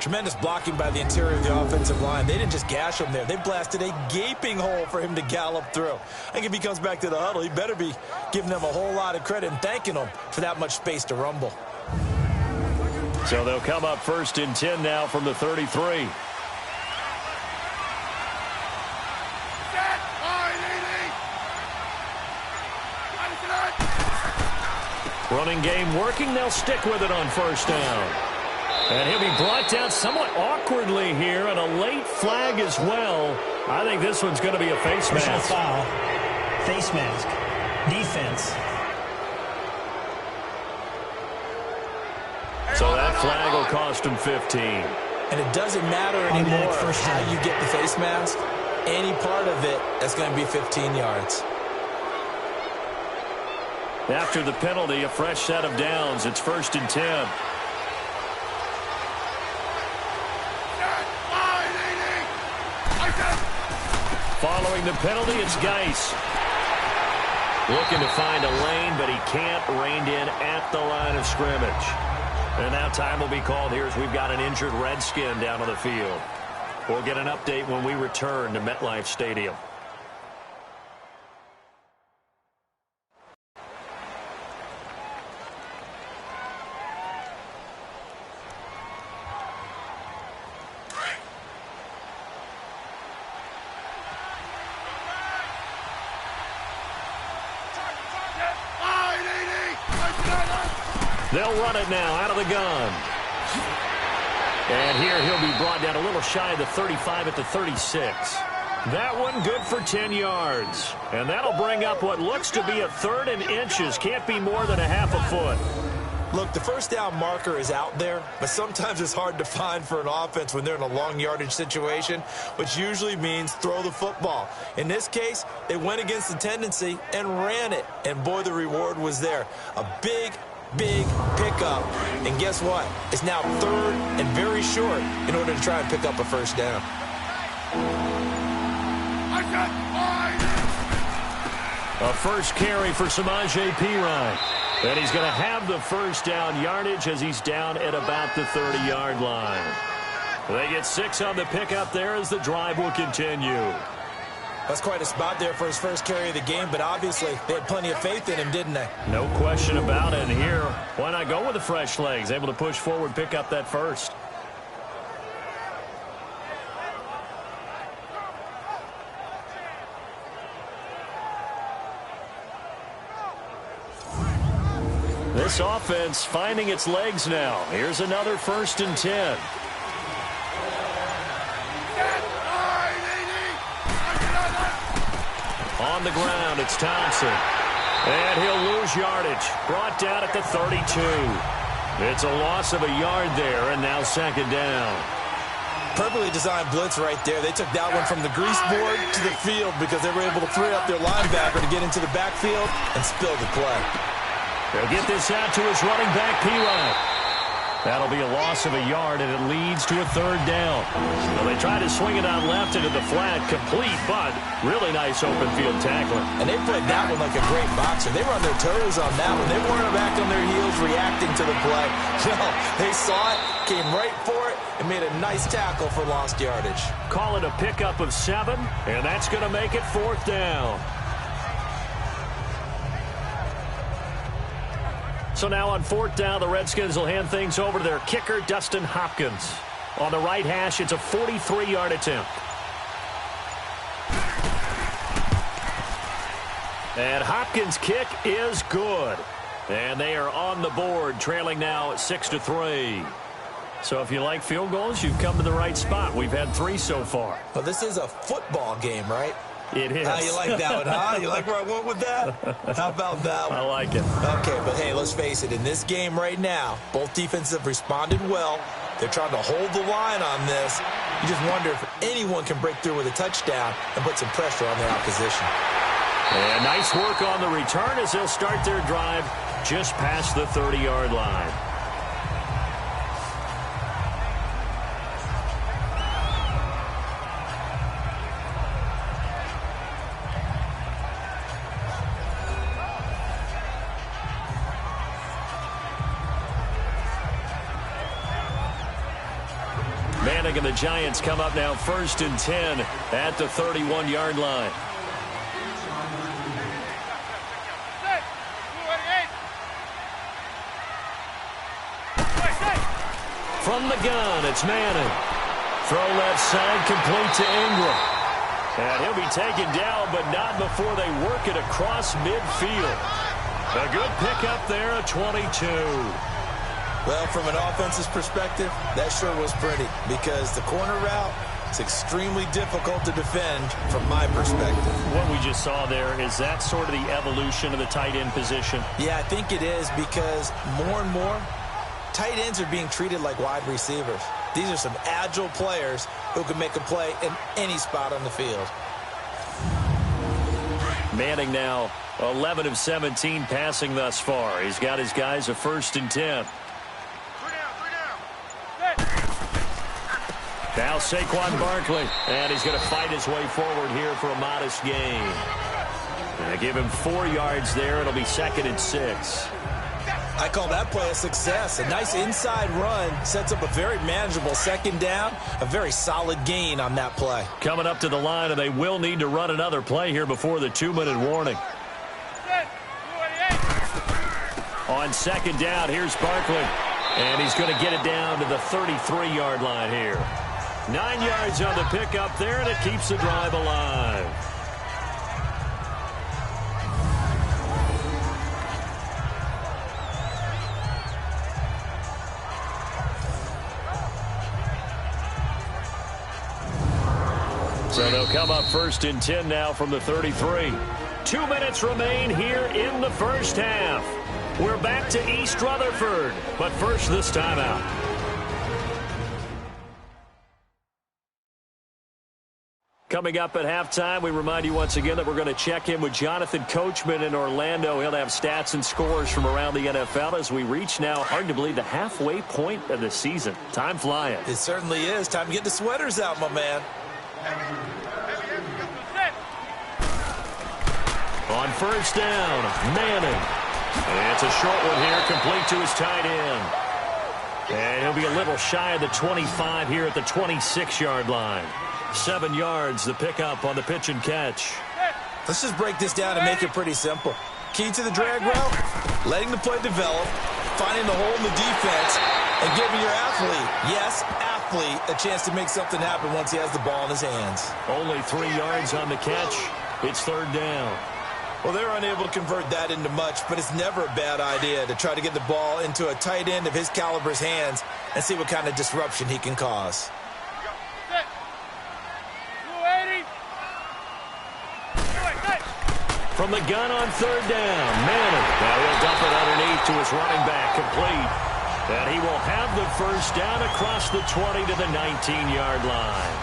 D: Tremendous blocking by the interior of the offensive line. They didn't just gash him there. They blasted a gaping hole for him to gallop through. I think if he comes back to the huddle, he better be giving them a whole lot of credit and thanking them for that much space to rumble.
C: So they'll come up 1st and 10 now from the 33. Running game working. They'll stick with it on 1st down. And he'll be brought down somewhat awkwardly here, and a late flag as well. I think this one's going to be a face mask.
F: Personal foul, face mask, defense.
C: So that flag will cost him 15.
D: And it doesn't matter anymore how you get the face mask. Any part of it, that's going to be 15 yards.
C: After the penalty, a fresh set of downs. It's 1st and 10. Following the penalty, it's Geis. Looking to find a lane, but he can't. Reined in at the line of scrimmage. And now time will be called here as we've got an injured Redskin down on the field. We'll get an update when we return to MetLife Stadium. They'll run it now out of the gun. And here he'll be brought down a little shy of the 35 at the 36. That one good for 10 yards. And that'll bring up what looks to be a 3rd and inches. Can't be more than a half a foot.
D: Look, the first down marker is out there, but sometimes it's hard to find for an offense when they're in a long yardage situation, which usually means throw the football. In this case, they went against the tendency and ran it. And boy, the reward was there. A big pickup. And guess what? It's now 3rd and very short in order to try and pick up a first down.
C: A first carry for Samaje Perine. And he's going to have the first down yardage as he's down at about the 30-yard line. They get 6 on the pickup there as the drive will continue.
D: That's quite a spot there for his first carry of the game, but obviously they had plenty of faith in him, didn't they?
C: No question about it. And here, why not go with the fresh legs? Able to push forward, pick up that first. This offense finding its legs now. Here's another 1st and 10. On the ground, it's Thompson. And he'll lose yardage. Brought down at the 32. It's a loss of a yard there, and now 2nd down.
D: Perfectly designed blitz right there. They took that one from the grease board to the field because they were able to free up their linebacker to get into the backfield and spill the play.
C: They'll get this out to his running back, Perine. That'll be a loss of a yard, and it leads to a 3rd down. Well, they try to swing it out left into the flat, complete, but really nice open field tackling.
D: And they played that one like a great boxer. They were on their toes on that one. They weren't back on their heels reacting to the play. No, they saw it, came right for it, and made a nice tackle for lost yardage.
C: Call it a pickup of 7, and that's going to make it 4th down. So now on 4th down, the Redskins will hand things over to their kicker, Dustin Hopkins. On the right hash, it's a 43-yard attempt. And Hopkins' kick is good. And they are on the board, trailing now at 6-3. So if you like field goals, you've come to the right spot. We've had 3 so far.
D: Well, this is a football game, right?
B: It is.
D: You like that one, huh? You like where I went with that? How about that one?
B: I like it.
D: Okay, but hey, let's face it. In this game right now, both defenses have responded well. They're trying to hold the line on this. You just wonder if anyone can break through with a touchdown and put some pressure on their opposition.
C: And nice work on the return as they'll start their drive just past the 30-yard line. Manning and the Giants come up now 1st and 10 at the 31-yard line. From the gun, it's Manning. Throw left side, complete to Ingram. And he'll be taken down, but not before they work it across midfield. A good pickup there, a 22.
D: Well, from an offensive perspective, that sure was pretty because the corner route is extremely difficult to defend from my perspective.
C: What we just saw there, is that sort of the evolution of the tight end position?
D: Yeah, I think it is because more and more, tight ends are being treated like wide receivers. These are some agile players who can make a play in any spot on the field.
C: Manning now 11 of 17 passing thus far. He's got his guys a 1st and 10. Now Saquon Barkley, and he's going to fight his way forward here for a modest gain. And I give him 4 yards there. It'll be 2nd and 6.
D: I call that play a success. A nice inside run sets up a very manageable 2nd down, a very solid gain on that play.
C: Coming up to the line, and they will need to run another play here before the 2-minute warning. On 2nd down, here's Barkley, and he's going to get it down to the 33-yard line here. 9 yards on the pickup there, and it keeps the drive alive. So they'll come up 1st and 10 now from the 33. 2 minutes remain here in the first half. We're back to East Rutherford, but first this timeout. Coming up at halftime, we remind you once again that we're going to check in with Jonathan Coachman in Orlando. He'll have stats and scores from around the NFL as we reach now, hard to believe, the halfway point of the season. Time flying.
D: It certainly is. Time to get the sweaters out, my man.
C: On 1st down, Manning. It's a short one here, complete to his tight end. And he'll be a little shy of the 25 here at the 26-yard line. 7 yards, the pickup on the pitch and catch.
D: Let's just break this down and make it pretty simple. Key to the drag route, letting the play develop, finding the hole in the defense, and giving your athlete, yes, athlete, a chance to make something happen once he has the ball in his hands.
C: Only 3 yards on the catch. It's 3rd down.
D: Well, they're unable to convert that into much, but it's never a bad idea to try to get the ball into a tight end of his caliber's hands and see what kind of disruption he can cause.
C: From the gun on 3rd down, Manning. Now he'll dump it underneath to his running back, complete. And he will have the 1st down across the 20 to the 19-yard line.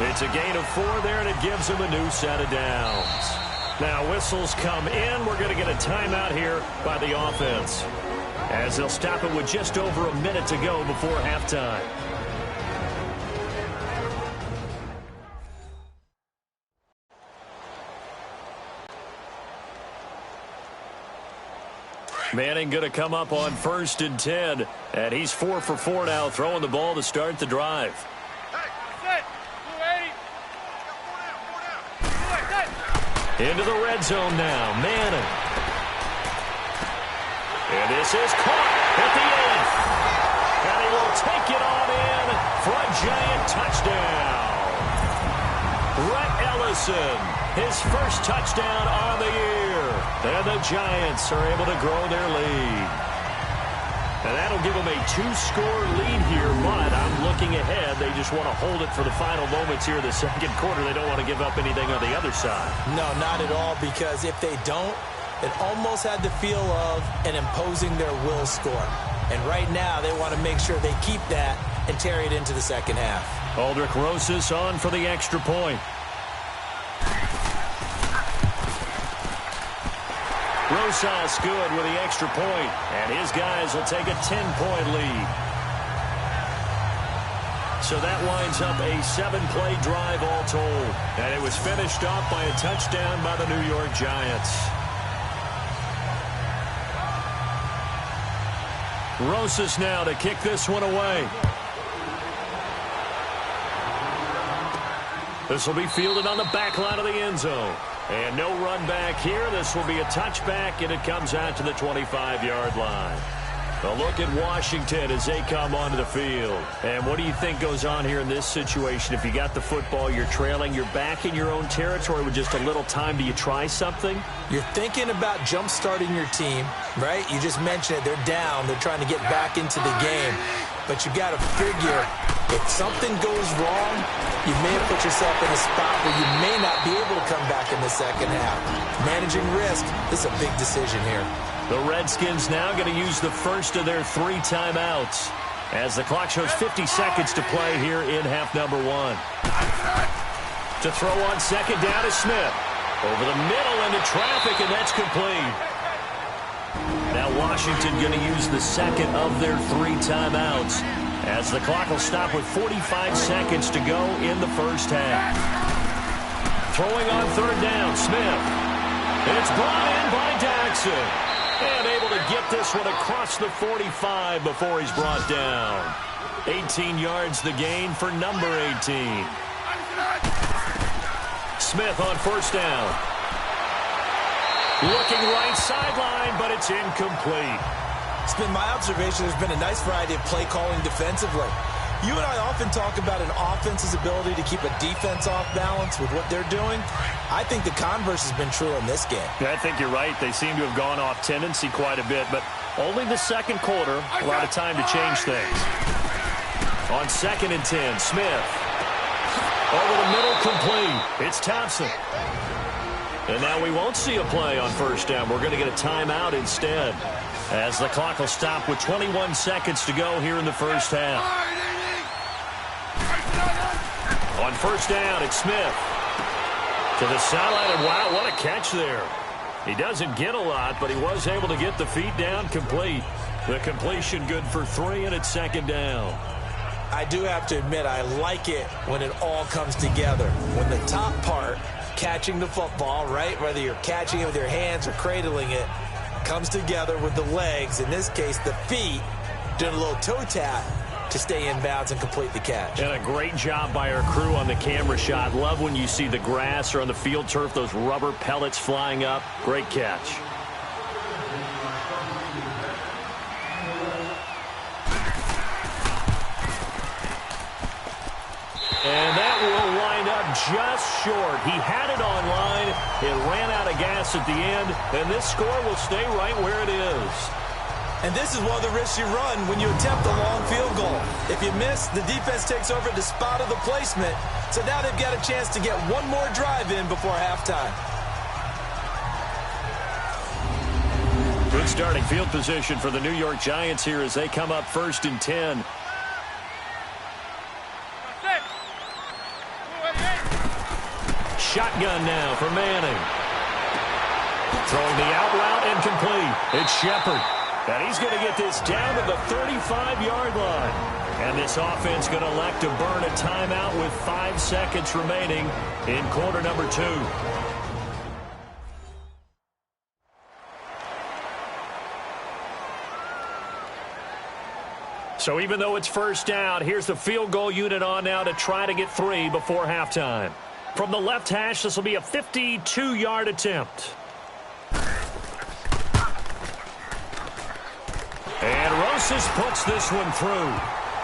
C: It's a gain of 4 there, and it gives him a new set of downs. Now whistles come in. We're going to get a timeout here by the offense, as they'll stop it with just over a minute to go before halftime. Manning going to come up on 1st and 10, and he's 4 for 4 now, throwing the ball to start the drive. Into the red zone now, Manning. And this is caught at the 8th. And he will take it on in for a giant touchdown. Rhett Ellison, his first touchdown on the year. And the Giants are able to grow their lead. And that'll give them a 2-score lead here, but I'm looking ahead. They just want to hold it for the final moments here in the second quarter. They don't want to give up anything on the other side.
D: No, not at all, because if they don't, it almost had the feel of an imposing their will score. And right now, they want to make sure they keep that and carry it into the second half.
C: Aldrich Rosas on for the extra point. Rosas good with the extra point, and his guys will take a 10-point lead. So that winds up a 7-play drive all told, and it was finished off by a touchdown by the New York Giants. Rosas now to kick this one away. This will be fielded on the back line of the end zone. And no run back here. This will be a touchback, and it comes out to the 25-yard line. A look at Washington as they come onto the field. And what do you think goes on here in this situation? If you got the football, you're trailing, you're back in your own territory with just a little time. Do you try something?
D: You're thinking about jump-starting your team, right? You just mentioned it. They're down. They're trying to get back into the game. But you got to figure, if something goes wrong, you may have put yourself in a spot where you may not be able to come back in the second half. Managing risk, this is a big decision here.
C: The Redskins now going to use the first of their 3 timeouts as the clock shows 50 seconds to play here in half number 1. To throw on second down is Smith. Over the middle into traffic, and that's complete. Now Washington going to use the second of their 3 timeouts as the clock will stop with 45 seconds to go in the first half. Throwing on third down, Smith. It's brought in by Jackson. And able to get this one across the 45 before he's brought down. 18 yards the gain for number 18. Smith on first down. Looking right sideline, but it's incomplete.
D: It's been my observation there's been a nice variety of play calling defensively. You and I often talk about an offense's ability to keep a defense off balance with what they're doing. I think the converse has been true in this game.
C: Yeah, I think you're right. They seem to have gone off tendency quite a bit, but only the second quarter, a lot of time to change things. On 2nd and 10, Smith. Over the middle, complete. It's Thompson. And now we won't see a play on first down. We're going to get a timeout instead, as the clock will stop with 21 seconds to go here in the first half. On first down, it's Smith. To the sideline, and wow, what a catch there. He doesn't get a lot, but he was able to get the feet down complete. The completion good for 3, and it's second down.
D: I do have to admit, I like it when it all comes together. When the top part, catching the football, right, whether you're catching it with your hands or cradling it, comes together with the legs, in this case the feet, doing a little toe tap to stay in bounds and complete the catch.
C: And a great job by our crew on the camera shot. Love when you see the grass or on the field turf, those rubber pellets flying up. Great catch. And that will wind up just short. He had it on line. It ran out of gas at the end, and this score will stay right where it is.
D: And this is one of the risks you run when you attempt a long field goal. If you miss, the defense takes over the spot of the placement. So now they've got a chance to get one more drive in before halftime.
C: Good starting field position for the New York Giants here as they come up 1st and 10. Shotgun now for Manning. Throwing the out route incomplete. It's Shepard. And he's going to get this down to the 35-yard line. And this offense going to elect to burn a timeout with 5 seconds remaining in quarter number 2. So even though it's first down, here's the field goal unit on now to try to get 3 before halftime. From the left hash, this will be a 52-yard attempt. And Rosas puts this one through.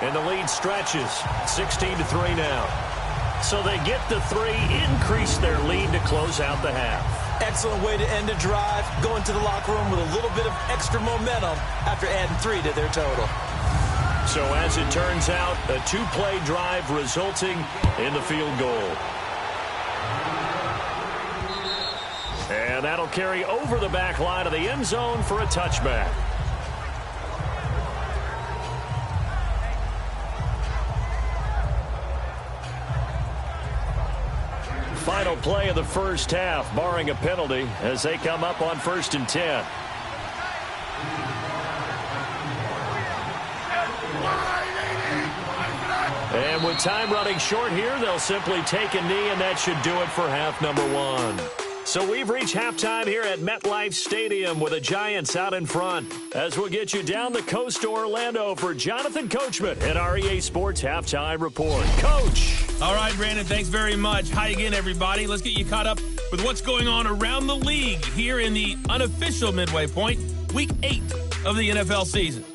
C: And the lead stretches. 16-3 now. So they get the 3, increase their lead to close out the half.
D: Excellent way to end the drive, going to the locker room with a little bit of extra momentum after adding 3 to their total.
C: So as it turns out, a 2-play drive resulting in the field goal. And that'll carry over the back line of the end zone for a touchback. Final play of the first half, barring a penalty, as they come up on 1st and 10. And with time running short here, they'll simply take a knee, and that should do it for half number 1. So we've reached halftime here at MetLife Stadium with the Giants out in front. As we'll get you down the coast to Orlando for Jonathan Coachman at our EA Sports Halftime Report. Coach!
B: All right, Brandon, thanks very much. Hi again, everybody. Let's get you caught up with what's going on around the league here in the unofficial midway point, Week 8 of the NFL season.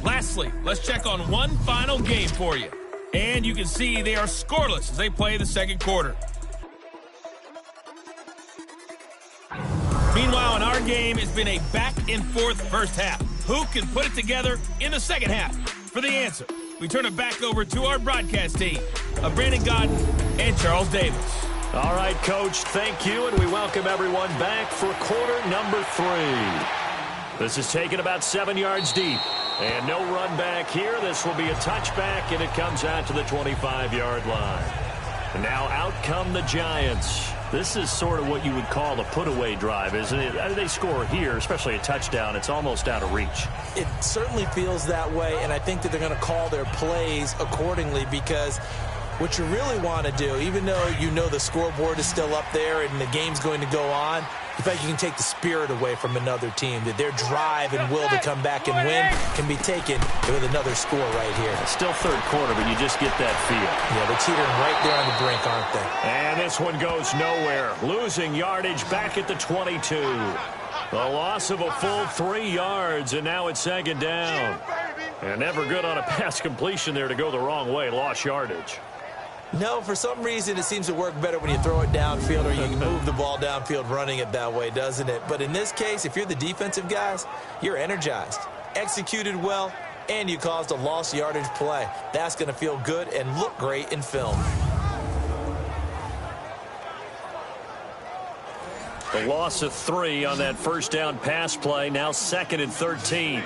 B: Lastly, let's check on one final game for you. And you can see they are scoreless as they play the second quarter. Meanwhile, in our game, it's been a back-and-forth first half. Who can put it together in the second half? For the answer, we turn it back over to our broadcast team of Brandon Godden and Charles Davis.
C: All right, Coach, thank you, and we welcome everyone back for quarter number 3. This is taken about 7 yards deep. And no run back here. This will be a touchback, and it comes out to the 25-yard line. And now out come the Giants. This is sort of what you would call a put-away drive, isn't it? They score here, especially a touchdown. It's almost out of reach.
D: It certainly feels that way, and I think that they're going to call their plays accordingly, because what you really want to do, even though you know the scoreboard is still up there and the game's going to go on, in fact, you can take the spirit away from another team, that their drive and will to come back and win can be taken with another score right here.
C: It's still third quarter, but you just get that feel.
D: Yeah, they're teetering right there on the brink, aren't they?
C: And this one goes nowhere. Losing yardage back at the 22. The loss of a full 3 yards, and now it's second down. And never good on a pass completion there to go the wrong way. Lost yardage.
D: No, for some reason it seems to work better when you throw it downfield or you move the ball downfield running it that way, doesn't it? But in this case, if you're the defensive guys, you're energized, executed well, and you caused a lost yardage play. That's going to feel good and look great in film.
C: The loss of 3 on that first down pass play, now 2nd and 13.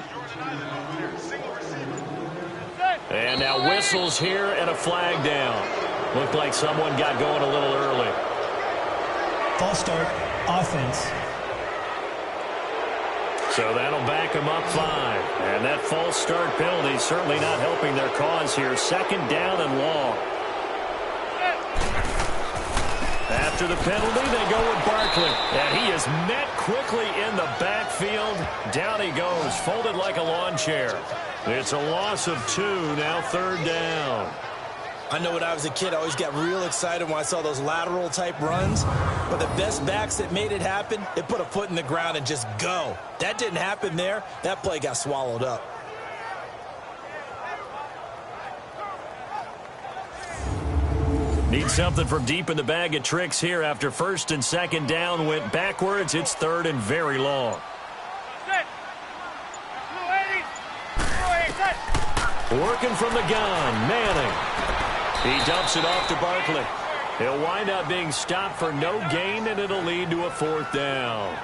C: And now whistles here and a flag down. Looked like someone got going a little early.
F: False start, offense.
C: So that'll back them up 5. And that false start penalty certainly not helping their cause here. 2nd down and long. After the penalty, they go with Barkley. And he is met quickly in the backfield. Down he goes, folded like a lawn chair. It's a loss of 2, now 3rd down.
D: I know when I was a kid, I always got real excited when I saw those lateral-type runs. But the best backs that made it happen, they put a foot in the ground and just go. That didn't happen there. That play got swallowed up.
C: Need something from deep in the bag of tricks here after 1st and 2nd down went backwards. It's 3rd and very long. Working from the gun, Manning. He dumps it off to Barkley. He'll wind up being stopped for no gain, and it'll lead to a 4th down.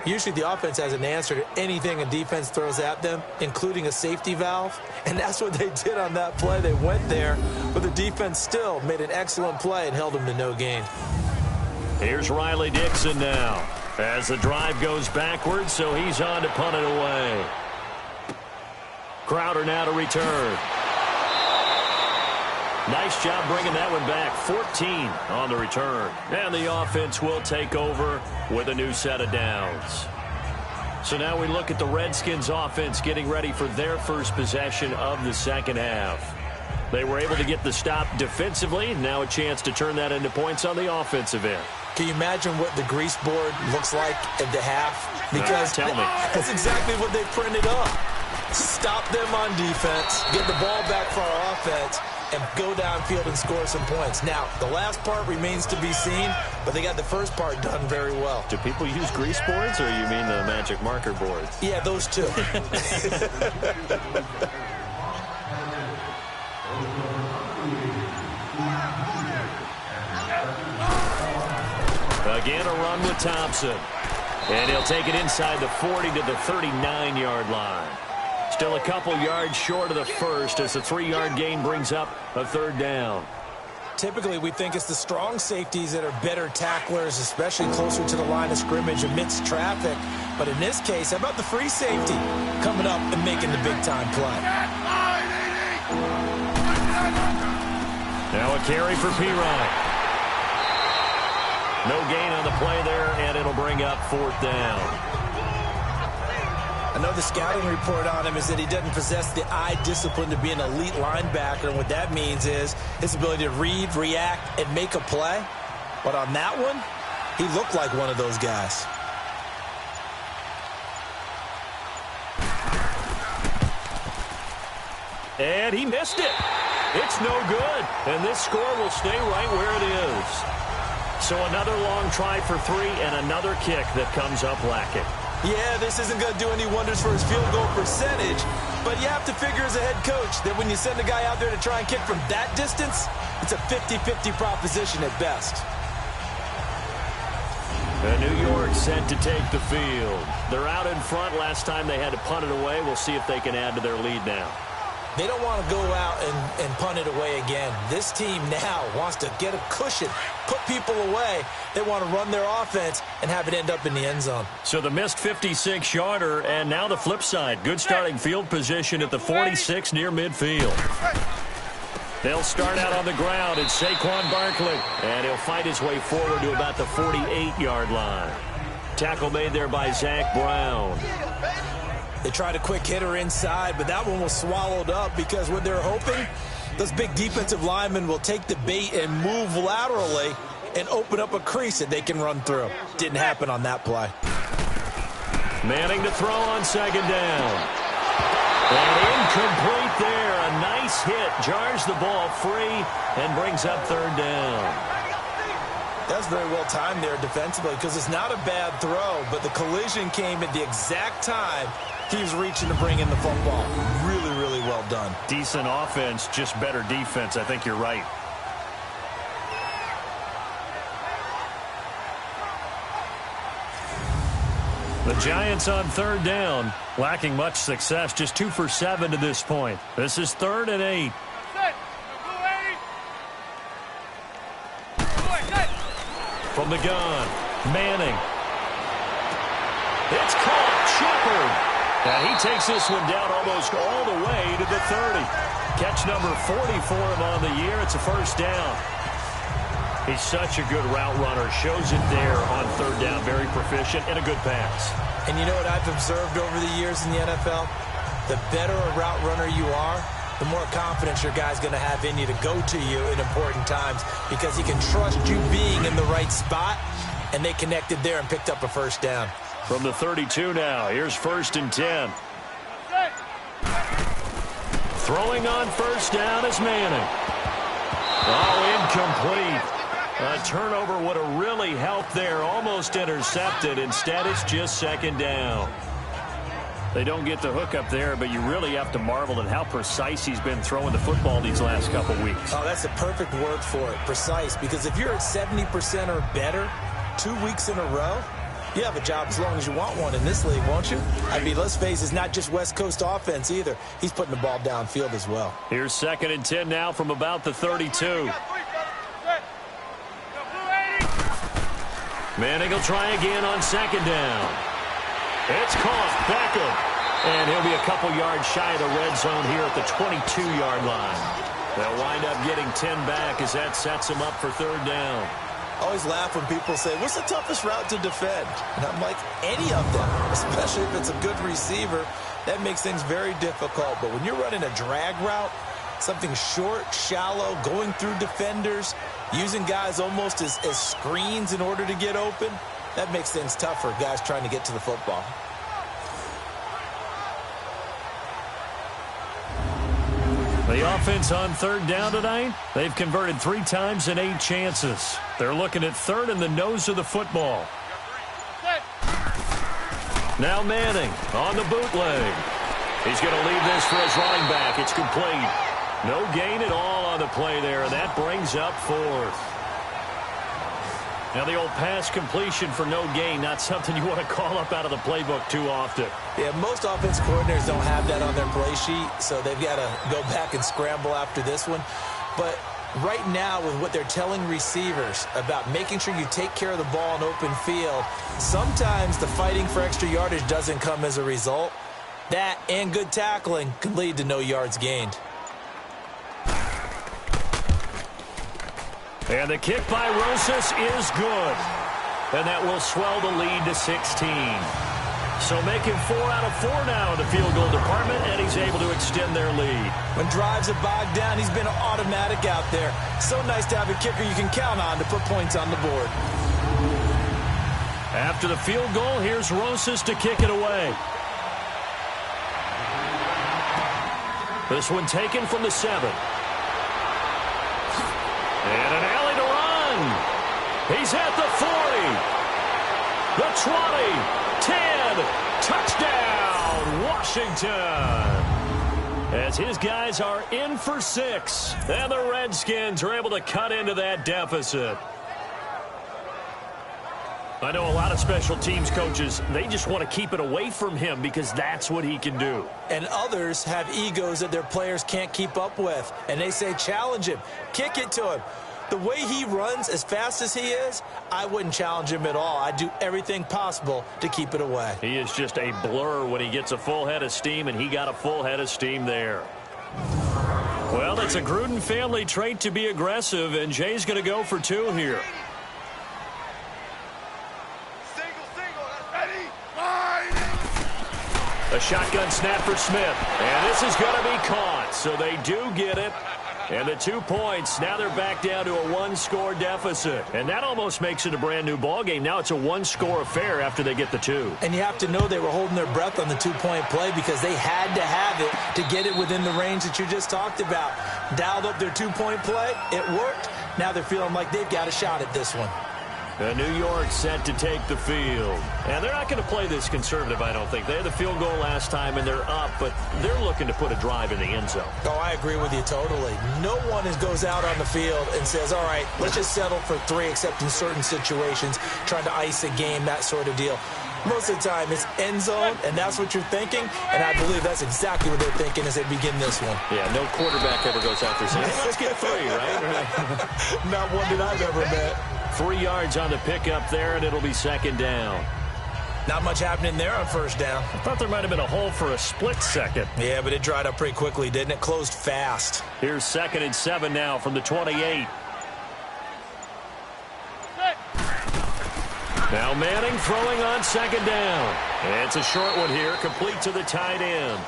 D: Usually the offense has an answer to anything a defense throws at them, including a safety valve. And that's what they did on that play. They went there, but the defense still made an excellent play and held them to no gain.
C: Here's Riley Dixon now as the drive goes backwards, so he's on to punt it away. Crowder now to return. Nice job bringing that one back. 14 on the return. And the offense will take over with a new set of downs. So now we look at the Redskins offense getting ready for their first possession of the second half. They were able to get the stop defensively. Now a chance to turn that into points on the offensive end.
D: Can you imagine what the grease board looks like at the half? Because
C: tell me.
D: That's exactly what they printed up. Stop them on defense, get the ball back for our offense, and go downfield and score some points. Now, the last part remains to be seen, but they got the first part done very well.
C: Do people use grease boards, or you mean the magic marker boards?
D: Yeah, those two.
C: Again, a run with Thompson. And he'll take it inside the 40 to the 39-yard line. Still a couple yards short of the first as the 3-yard gain brings up a third down.
D: Typically, we think it's the strong safeties that are better tacklers, especially closer to the line of scrimmage amidst traffic. But in this case, how about the free safety coming up and making the big-time play?
C: Now a carry for Pirine. No gain on the play there, and it'll bring up fourth down.
D: I know the scouting report on him is that he doesn't possess the eye discipline to be an elite linebacker, and what that means is his ability to read, react, and make a play. But on that one, he looked like one of those guys.
C: And he missed it. It's no good, and this score will stay right where it is. So another long try for 3 and another kick that comes up lacking.
D: Yeah, this isn't going to do any wonders for his field goal percentage, but you have to figure as a head coach that when you send a guy out there to try and kick from that distance, it's a 50-50 proposition at best.
C: And New York set to take the field. They're out in front. Last time they had to punt it away. We'll see if they can add to their lead now.
D: They don't want to go out and punt it away again. This team now wants to get a cushion, put people away. They want to run their offense and have it end up in the end zone.
C: So the missed 56-yarder, and now the flip side. Good starting field position at the 46 near midfield. They'll start out on the ground. It's Saquon Barkley, and he'll fight his way forward to about the 48-yard line. Tackle made there by Zach Brown.
D: They tried a quick hitter inside, but that one was swallowed up because what they're hoping, those big defensive linemen will take the bait and move laterally and open up a crease that they can run through. Didn't happen on that play.
C: Manning to throw on second down. And incomplete there. A nice hit. Jars the ball free and brings up third down.
D: That's very well timed there defensively because it's not a bad throw, but the collision came at the exact time he was reaching to bring in the football. Really, really well done.
C: Decent offense, just better defense. I think you're right. The Giants on third down, lacking much success, just 2 for 7 to this point. This is 3rd and 8. From the gun, Manning. It's caught, Shepard. And he takes this one down almost all the way to the 30. Catch number 40 for him on the year. It's a first down. He's such a good route runner. Shows it there on third down. Very proficient and a good pass.
D: And you know what I've observed over the years in the NFL? The better a route runner you are, the more confidence your guy's going to have in you to go to you in important times because he can trust you being in the right spot, and they connected there and picked up a first down.
C: From the 32 now, here's 1st and 10. Throwing on first down is Manning. Oh, incomplete. A turnover would have really helped there. Almost intercepted. Instead, it's just second down. They don't get the hook up there, but you really have to marvel at how precise he's been throwing the football these last couple weeks.
D: Oh, that's the perfect word for it, precise. Because if you're at 70% or better 2 weeks in a row, you have a job as long as you want one in this league, won't you? I mean, let's face it, it's not just West Coast offense either. He's putting the ball downfield as well.
C: Here's 2nd and 10 now from about the 32. Manning will try again on second down. It's caught. Beckham. And he'll be a couple yards shy of the red zone here at the 22-yard line. They'll wind up getting 10 back as that sets him up for third down.
D: I always laugh when people say, what's the toughest route to defend? And I'm like, any of them, especially if it's a good receiver. That makes things very difficult. But when you're running a drag route, Something short, shallow, going through defenders, using guys almost as screens in order to get open. That makes things tough for guys trying to get to the football.
C: The offense on third down tonight, they've converted 3 times in 8 chances. They're looking at third in the nose of the football. Now Manning on the bootleg. He's going to leave this for his running back. It's complete. No gain at all on the play there, and that brings up 4th. Now the old pass completion for no gain, not something you want to call up out of the playbook too often.
D: Yeah, most offense coordinators don't have that on their play sheet, so they've got to go back and scramble after this one. But right now, with what they're telling receivers about making sure you take care of the ball in open field, sometimes the fighting for extra yardage doesn't come as a result. That and good tackling can lead to no yards gained.
C: And the kick by Rosas is good. And that will swell the lead to 16. So making 4 out of 4 now in the field goal department, and he's able to extend their lead.
D: When drives are bogged down, he's been automatic out there. So nice to have a kicker you can count on to put points on the board.
C: After the field goal, here's Rosas to kick it away. This one taken from the 7. And an alley to run. He's at the 40. The 20. 10. Touchdown, Washington. As his guys are in for 6. And the Redskins are able to cut into that deficit. I know a lot of special teams coaches, they just want to keep it away from him because that's what he can do.
D: And others have egos that their players can't keep up with. And they say, challenge him. Kick it to him. The way he runs as fast as he is, I wouldn't challenge him at all. I'd do everything possible to keep it away.
C: He is just a blur when he gets a full head of steam, and he got a full head of steam there. Well, it's a Gruden family trait to be aggressive, and Jay's going to go for 2 here. A shotgun snap for Smith. And this is going to be caught. So they do get it. And the 2 points. Now they're back down to a 1-score deficit. And that almost makes it a brand-new ballgame. Now it's a 1-score affair after they get the 2.
D: And you have to know they were holding their breath on the 2-point play because they had to have it to get it within the range that you just talked about. Dialed up their 2-point play. It worked. Now they're feeling like they've got a shot at this one.
C: New York set to take the field. And they're not going to play this conservative, I don't think. They had the field goal last time, and they're up, but they're looking to put a drive in the end zone.
D: Oh, I agree with you totally. No one goes out on the field and says, all right, let's just settle for 3, except in certain situations, trying to ice a game, that sort of deal. Most of the time, it's end zone, and that's what you're thinking, and I believe that's exactly what they're thinking as they begin this one.
C: Yeah, no quarterback ever goes out there saying, hey, let's get 3, right?
D: Not one that I've ever met.
C: 3 yards on the pickup there, and it'll be 2nd down.
D: Not much happening there on 1st down.
C: I thought there might have been a hole for a split second.
D: Yeah, but it dried up pretty quickly, didn't it? Closed fast.
C: Here's 2nd and 7 now from the 28. Now Manning throwing on 2nd down. It's a short one here, complete to the tight end.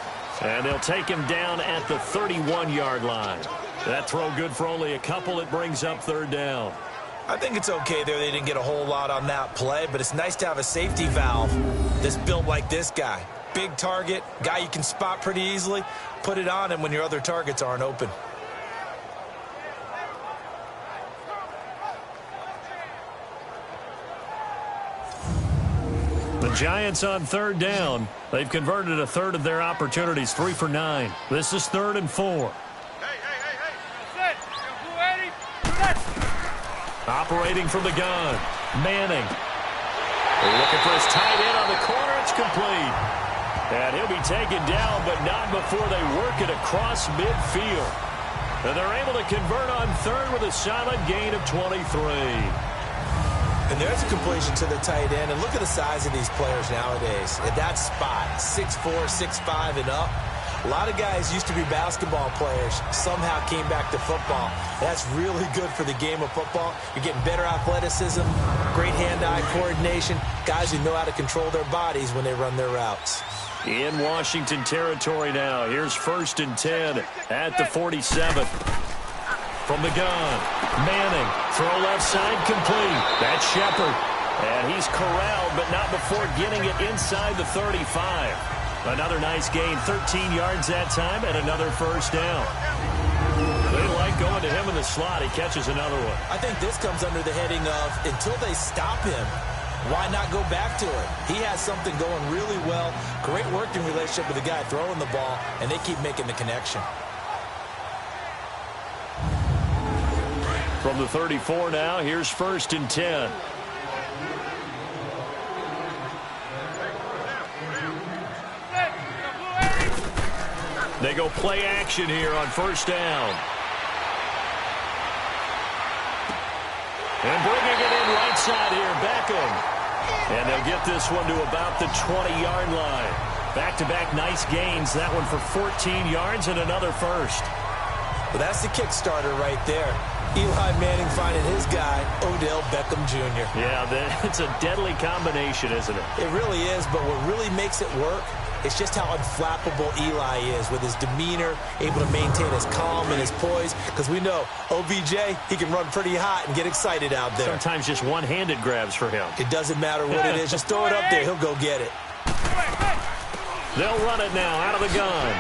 C: And they'll take him down at the 31-yard line. That throw good for only a couple. It brings up 3rd down.
D: I think it's okay there. They didn't get a whole lot on that play, but it's nice to have a safety valve that's built like this guy. Big target, guy you can spot pretty easily. Put it on him when your other targets aren't open.
C: The Giants on 3rd down. They've converted a third of their opportunities, 3 for 9. This is 3rd and 4. Operating from the gun, Manning. Looking for his tight end on the corner. It's complete. And he'll be taken down, but not before they work it across midfield. And they're able to convert on 3rd with a solid gain of 23.
D: And there's a completion to the tight end. And look at the size of these players nowadays. At that spot, 6'4", 6'5", and up. A lot of guys used to be basketball players, somehow came back to football. That's really good for the game of football. You're getting better athleticism, great hand-eye coordination, guys who know how to control their bodies when they run their routes.
C: In Washington territory now. Here's 1st and 10 at the 47. From the gun, Manning, throw left side complete. That's Shepard. And he's corralled, but not before getting it inside the 35. Another nice gain, 13 yards that time, and another first down. They like going to him in the slot. He catches another one.
D: I think this comes under the heading of, until they stop him, why not go back to it? He has something going really well. Great working relationship with the guy throwing the ball, and they keep making the connection.
C: From the 34 now, here's 1st and 10. They go play action here on 1st down. And bringing it in right side here, Beckham. And they'll get this one to about the 20-yard line. Back-to-back nice gains. That one for 14 yards and another first.
D: Well, that's the Kickstarter right there. Eli Manning finding his guy, Odell Beckham Jr.
C: Yeah, it's a deadly combination, isn't it?
D: It really is, but what really makes it work, it's just how unflappable Eli is with his demeanor, able to maintain his calm and his poise, because we know OBJ, he can run pretty hot and get excited out there.
C: Sometimes just one-handed grabs for him.
D: It doesn't matter what it is. Just throw it up there. He'll go get it.
C: They'll run it now out of the gun.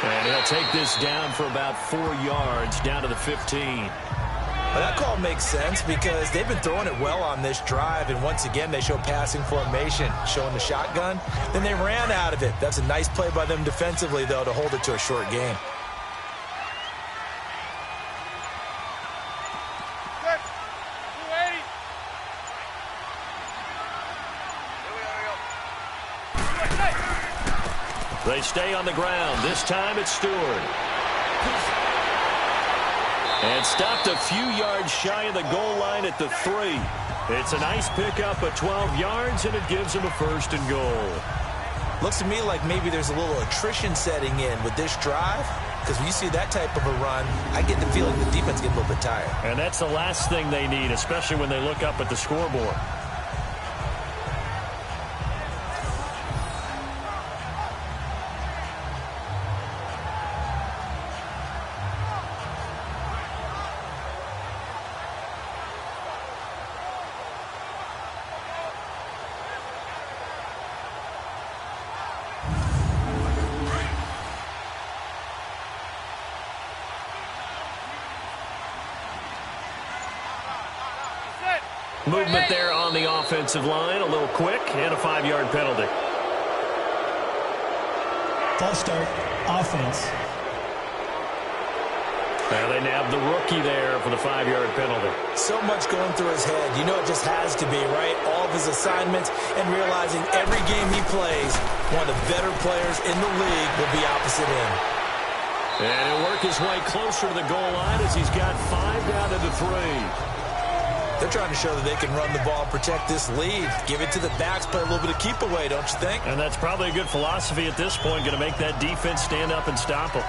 C: And he'll take this down for about 4 yards, down to the 15.
D: Well, that call makes sense because they've been throwing it well on this drive, and once again they show passing formation, showing the shotgun. Then they ran out of it. That's a nice play by them defensively, though, to hold it to a short gain.
C: They stay on the ground. This time it's Stewart. And stopped a few yards shy of the goal line at the 3. It's a nice pickup of 12 yards, and it gives them a 1st and goal.
D: Looks to me like maybe there's a little attrition setting in with this drive, because when you see that type of a run, I get the feeling the defense gets a little bit tired.
C: And that's the last thing they need, especially when they look up at the scoreboard. Movement there on the offensive line, a little quick, and a 5-yard penalty.
F: False start, offense.
C: Now they nab the rookie there for the 5-yard penalty.
D: So much going through his head. You know it just has to be, right? All of his assignments and realizing every game he plays, one of the better players in the league will be opposite him.
C: And he'll work his way closer to the goal line as he's got 5 down to the 3.
D: They're trying to show that they can run the ball, protect this lead, give it to the backs, play a little bit of keep away, don't you think?
C: And that's probably a good philosophy at this point, going to make that defense stand up and stop them.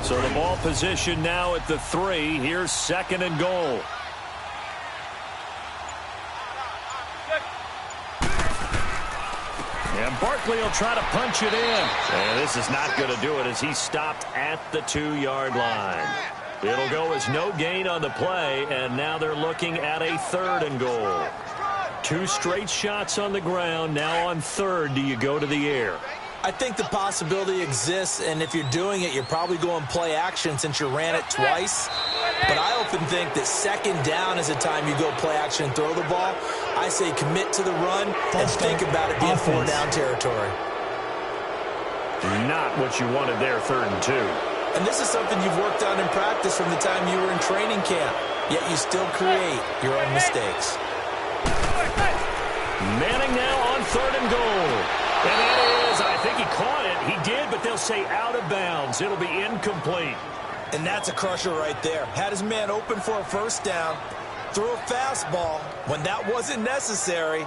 C: So the ball position now at the 3. Here's 2nd and goal. And Barkley will try to punch it in. And this is not going to do it as he stopped at the 2-yard line. It'll go as no gain on the play, and now they're looking at a 3rd and goal. 2 straight shots on the ground. Now on 3rd, do you go to the air?
D: I think the possibility exists, and if you're doing it, you're probably going play action since you ran it twice. But I often think that 2nd down is the time you go play action and throw the ball. I say commit to the run and think about it being 4-down territory.
C: Not what you wanted there, 3rd and 2.
D: And this is something you've worked on in practice from the time you were in training camp, yet you still create your own mistakes.
C: Manning now on 3rd and goal. And that is, I think he caught it. He did, but they'll say out of bounds. It'll be incomplete.
D: And that's a crusher right there. Had his man open for a 1st down, threw a fastball. When that wasn't necessary,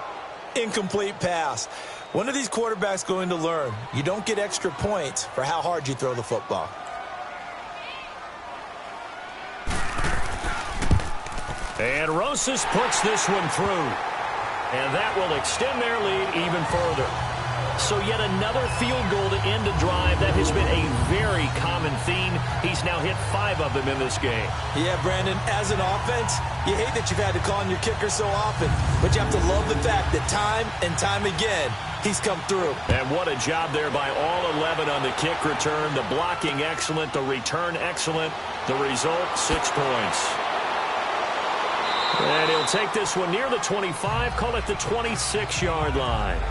D: incomplete pass. When are these quarterbacks going to learn? You don't get extra points for how hard you throw the football.
C: And Rosas puts this one through. And that will extend their lead even further. So yet another field goal to end a drive. That has been a very common theme. He's now hit 5 of them in this game.
D: Yeah, Brandon, as an offense, you hate that you've had to call on your kicker so often, but you have to love the fact that time and time again, he's come through.
C: And what a job there by all 11 on the kick return. The blocking excellent, the return excellent. The result, 6 points. And he'll take this one near the 25, call it the 26-yard line.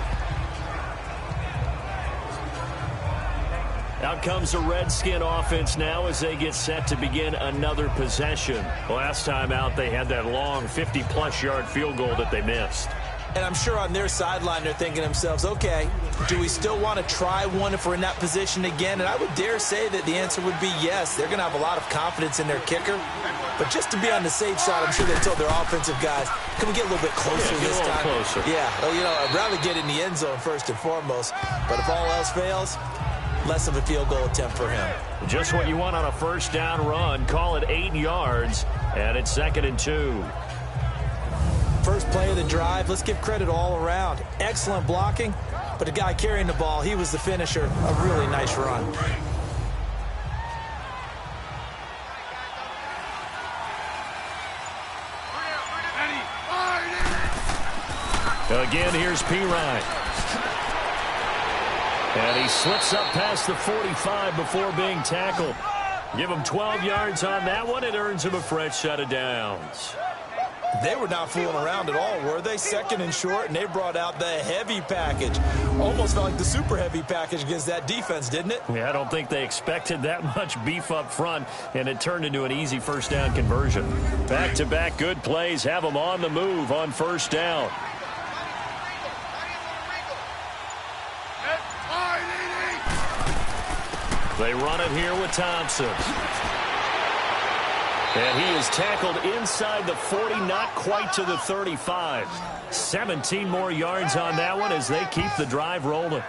C: Out comes the Redskin offense now as they get set to begin another possession. Last time out, they had that long 50-plus yard field goal that they missed.
D: And I'm sure on their sideline they're thinking to themselves, okay, do we still want to try one if we're in that position again? And I would dare say that the answer would be yes. They're going to have a lot of confidence in their kicker. But just to be on the safe side, I'm sure they told their offensive guys, can we get a little bit closer this time?
C: Closer.
D: Yeah, well, you know, I'd rather get in the end zone first and foremost. But if all else fails, less of a field goal attempt for him.
C: Just what you want on a first down run. Call it 8 yards, and it's 2nd and 2.
D: First play of the drive, let's give credit all around. Excellent blocking, but the guy carrying the ball, he was the finisher. A really nice run.
C: Again, here's P. Ryan. And he slips up past the 45 before being tackled. Give him 12 yards on that one. It earns him a fresh set of downs.
D: They were not fooling around at all, were they? 2nd and short, and they brought out the heavy package. Almost felt like the super heavy package against that defense, didn't it?
C: Yeah, I don't think they expected that much beef up front, and it turned into an easy first down conversion. Back-to-back good plays have them on the move on first down. They run it here with Thompson. And he is tackled inside the 40, not quite to the 35. 17 more yards on that one as they keep the drive rolling.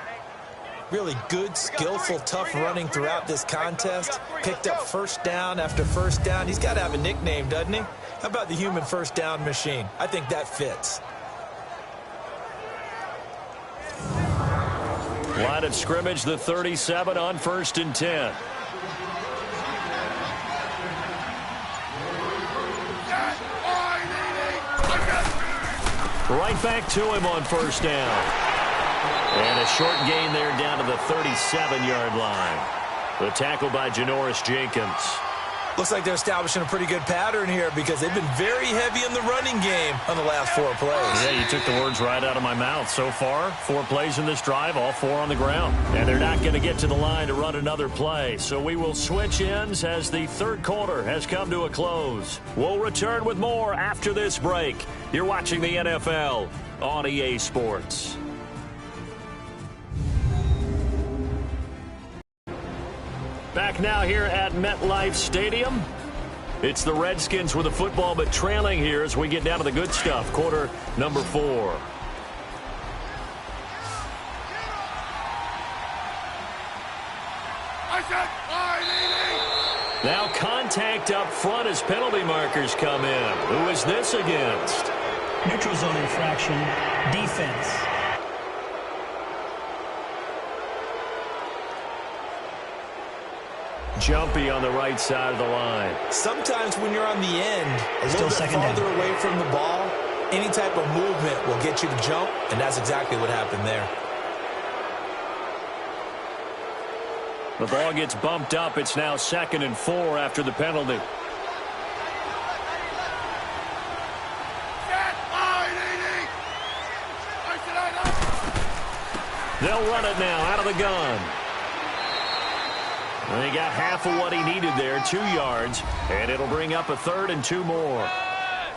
D: Really good, skillful, tough running throughout this contest. Picked up first down after first down. He's got to have a nickname, doesn't he? How about the human first down machine? I think that fits.
C: Line of scrimmage, the 37 on 1st and 10. Right back to him on first down. And a short gain there down to the 37-yard line. The tackle by Janoris Jenkins.
D: Looks like they're establishing a pretty good pattern here because they've been very heavy in the running game on the last 4 plays.
C: Yeah, you took the words right out of my mouth. So far, 4 plays in this drive, all 4 on the ground. And they're not going to get to the line to run another play. So we will switch ends as the 3rd quarter has come to a close. We'll return with more after this break. You're watching the NFL on EA Sports. Back now here at MetLife Stadium. It's the Redskins with the football, but trailing here as we get down to the good stuff. Quarter number 4. Now contact up front as penalty markers come in. Who is this against?
F: Neutral zone infraction, defense.
C: Jumpy on the right side of the line.
D: Sometimes when you're on the end, a little
F: Still
D: bit
F: second
D: farther
F: down.
D: away from the ball, any type of movement will get you to jump, and that's exactly what happened there.
C: The ball gets bumped up. It's now 2nd and 4 after the penalty. They'll run it now out of the gun. And he got half of what he needed there, 2 yards, and it'll bring up a 3rd and 2 more.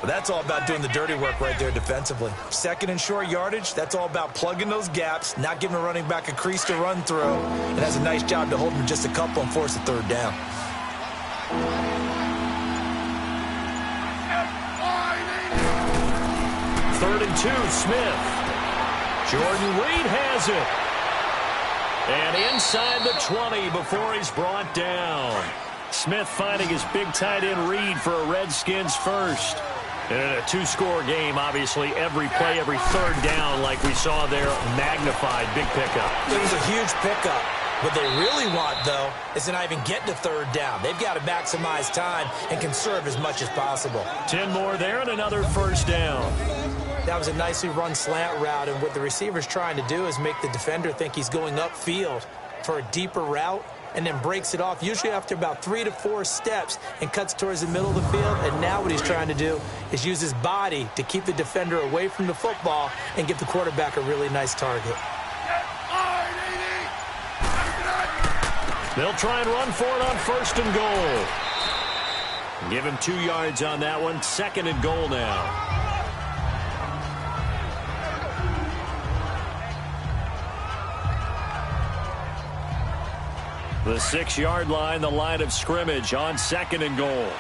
D: Well, that's all about doing the dirty work right there defensively. 2nd and short yardage, that's all about plugging those gaps, not giving a running back a crease to run through, and that's a nice job to hold him just a couple and force a 3rd down.
C: Third and 2, Smith. Jordan Reed has it. And inside the 20 before he's brought down. Smith finding his big tight end Reed for a Redskins first. And in a two-score game, obviously, every play, every third down, like we saw there, magnified. Big pickup.
D: It was a huge pickup. What they really want, though, is to not even get to third down. They've got to maximize time and conserve as much as possible.
C: 10 more there and another first down.
D: That was a nicely run slant route, and what the receiver's trying to do is make the defender think he's going upfield for a deeper route, and then breaks it off, usually after about 3 to 4 steps, and cuts towards the middle of the field. And now what he's trying to do is use his body to keep the defender away from the football and give the quarterback a really nice target.
C: They'll try and run for it on first and goal. Give him 2 yards on that one. Second and goal now. The 6-yard line, the line of scrimmage on second and goal.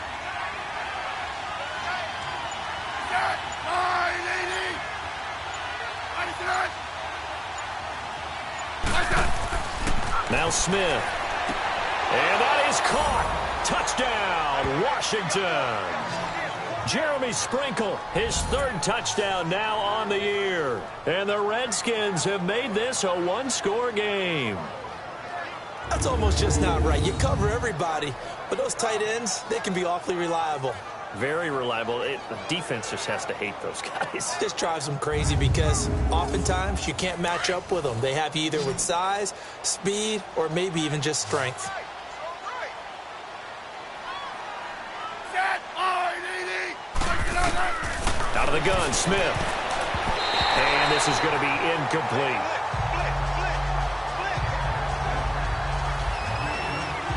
C: Now Smith. And that is caught. Touchdown, Washington. Jeremy Sprinkle, his 3rd touchdown now on the year. And the Redskins have made this a one-score game.
D: That's almost just not right. You cover everybody, but those tight ends, they can be awfully reliable.
C: Very reliable. The defense just has to hate those guys.
D: Just drives them crazy because oftentimes you can't match up with them. They have you either with size, speed, or maybe even just strength.
C: Out of the gun, Smith. And this is going to be incomplete.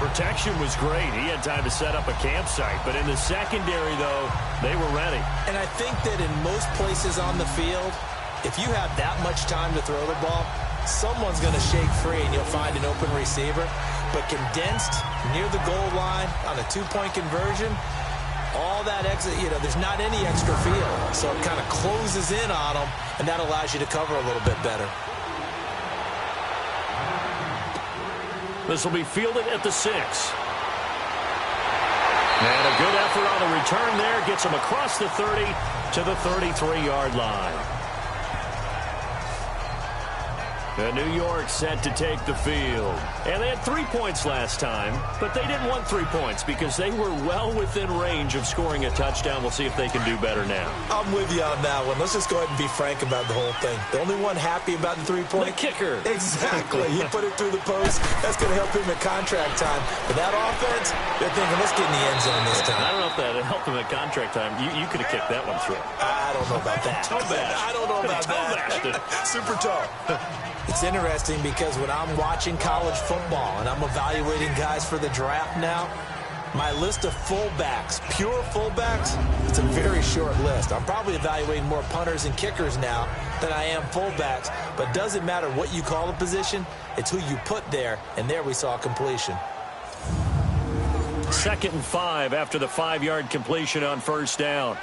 C: Protection was great. He had time to set up a campsite. But in the secondary, though, they were ready.
D: And I think that in most places on the field, if you have that much time to throw the ball, someone's going to shake free and you'll find an open receiver. But condensed near the goal line on a 2-point conversion, all that extra, there's not any extra field. So it kind of closes in on them, and that allows you to cover a little bit better.
C: This will be fielded at the 6. And a good effort on the return there. Gets him across the 30 to the 33-yard line. And New York set to take the field. And they had 3 points last time, but they didn't want 3 points because they were well within range of scoring a touchdown. We'll see if they can do better now.
D: I'm with you on that one. Let's just go ahead and be frank about the whole thing. The only one happy about the 3-point?
C: The kicker.
D: Exactly. He put it through the post. That's going to help him at contract time. But that offense, they're thinking, let's get in the end zone this time.
C: I don't know if that helped him at contract time. You could have kicked that one through.
D: I don't know about that.
C: Toe bash.
D: I don't know about that. Super toe. It's interesting because when I'm watching college football and I'm evaluating guys for the draft now, my list of fullbacks, pure fullbacks, it's a very short list. I'm probably evaluating more punters and kickers now than I am fullbacks, but it doesn't matter what you call a position, it's who you put there, and there we saw completion.
C: 2nd and 5 after the 5-yard completion on first down.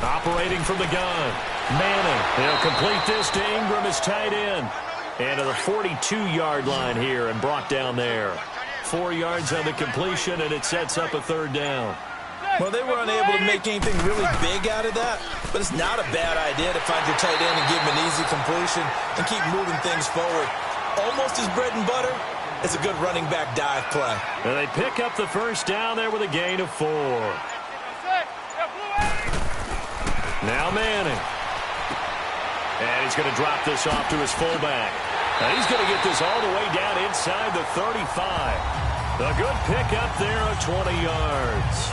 C: Operating from the gun. Manning. He'll complete this to Ingram as tight end. And to the 42-yard line here and brought down there. 4 yards on the completion, and it sets up a 3rd down.
D: Well, they were unable to make anything really big out of that, but it's not a bad idea to find your tight end and give him an easy completion and keep moving things forward. Almost his bread and butter. It's a good running back dive play.
C: And they pick up the first down there with a gain of 4. Now Manning. And he's going to drop this off to his fullback. And he's going to get this all the way down inside the 35. A good pickup there of 20 yards.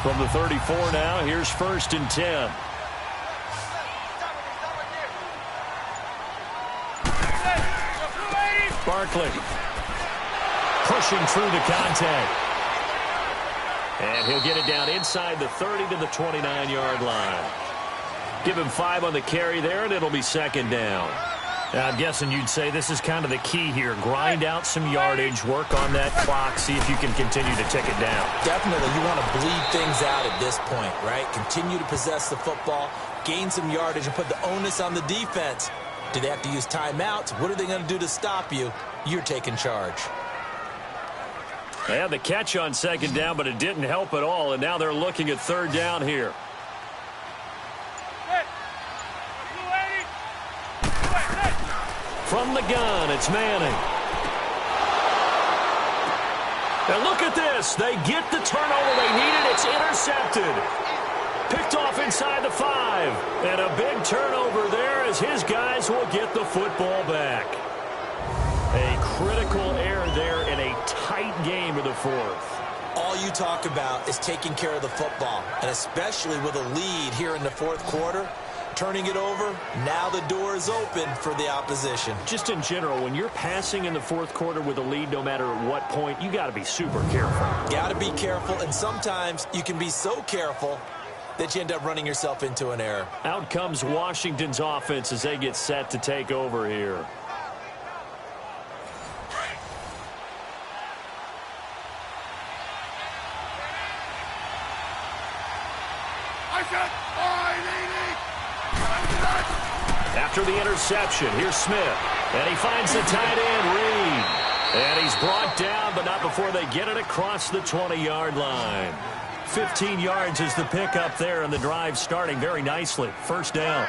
C: From the 34 now, here's 1st and 10. Barkley pushing through the contact. And he'll get it down inside the 30 to the 29-yard line. Give him 5 on the carry there, and it'll be 2nd down. Now, I'm guessing you'd say this is kind of the key here. Grind out some yardage, work on that clock, see if you can continue to tick it down.
D: Definitely. You want to bleed things out at this point, right? Continue to possess the football, gain some yardage, and put the onus on the defense. Do they have to use timeouts? What are they going to do to stop you? You're taking charge.
C: They had the catch on second down, but it didn't help at all, and now they're looking at third down here. From the gun, it's Manning. And look at this. They get the turnover they needed. It's intercepted. Picked off inside the 5. And a big turnover there as his guys will get the football back. A critical error there in a tight game of the fourth.
D: All you talk about is taking care of the football, and especially with a lead here in the fourth quarter. Turning it over, now the door is open for the opposition.
C: Just in general, when you're passing in the fourth quarter with a lead, no matter at what point, you got to be super careful.
D: Got to be careful, and sometimes you can be so careful that you end up running yourself into an error.
C: Out comes Washington's offense as they get set to take over here. After the interception, here's Smith. And he finds the tight end, Reed. And he's brought down, but not before they get it across the 20-yard line. 15 yards is the pickup there, and the drive starting very nicely. First down.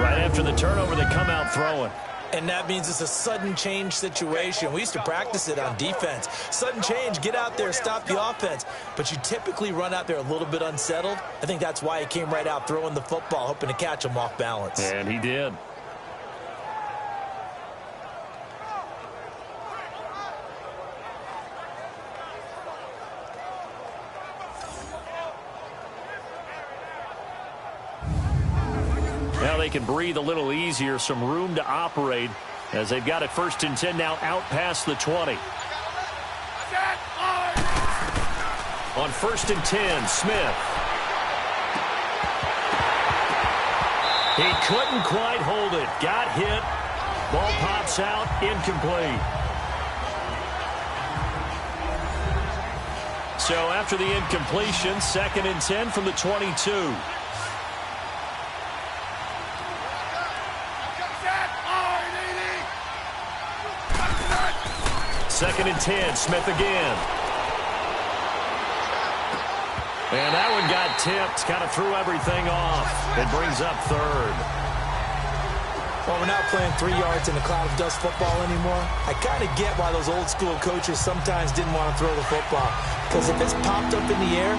C: Right after the turnover, they come out throwing.
D: And that means it's a sudden change situation. We used to practice it on defense. Sudden change, get out there, stop the offense. But you typically run out there a little bit unsettled. I think that's why he came right out throwing the football, hoping to catch him off balance.
C: And he did. Now they can breathe a little easier, some room to operate as they've got it first and 10 now out past the 20. On first and 10, Smith. He couldn't quite hold it. Got hit. Ball pops out, incomplete. So after the incompletion, second and 10 from the 22. Second and 10, Smith again. And that one got tipped, kind of threw everything off. It brings up third.
D: Well, we're not playing 3 yards in a cloud of dust football anymore. I kind of get why those old school coaches sometimes didn't want to throw the football. Because if it's popped up in the air,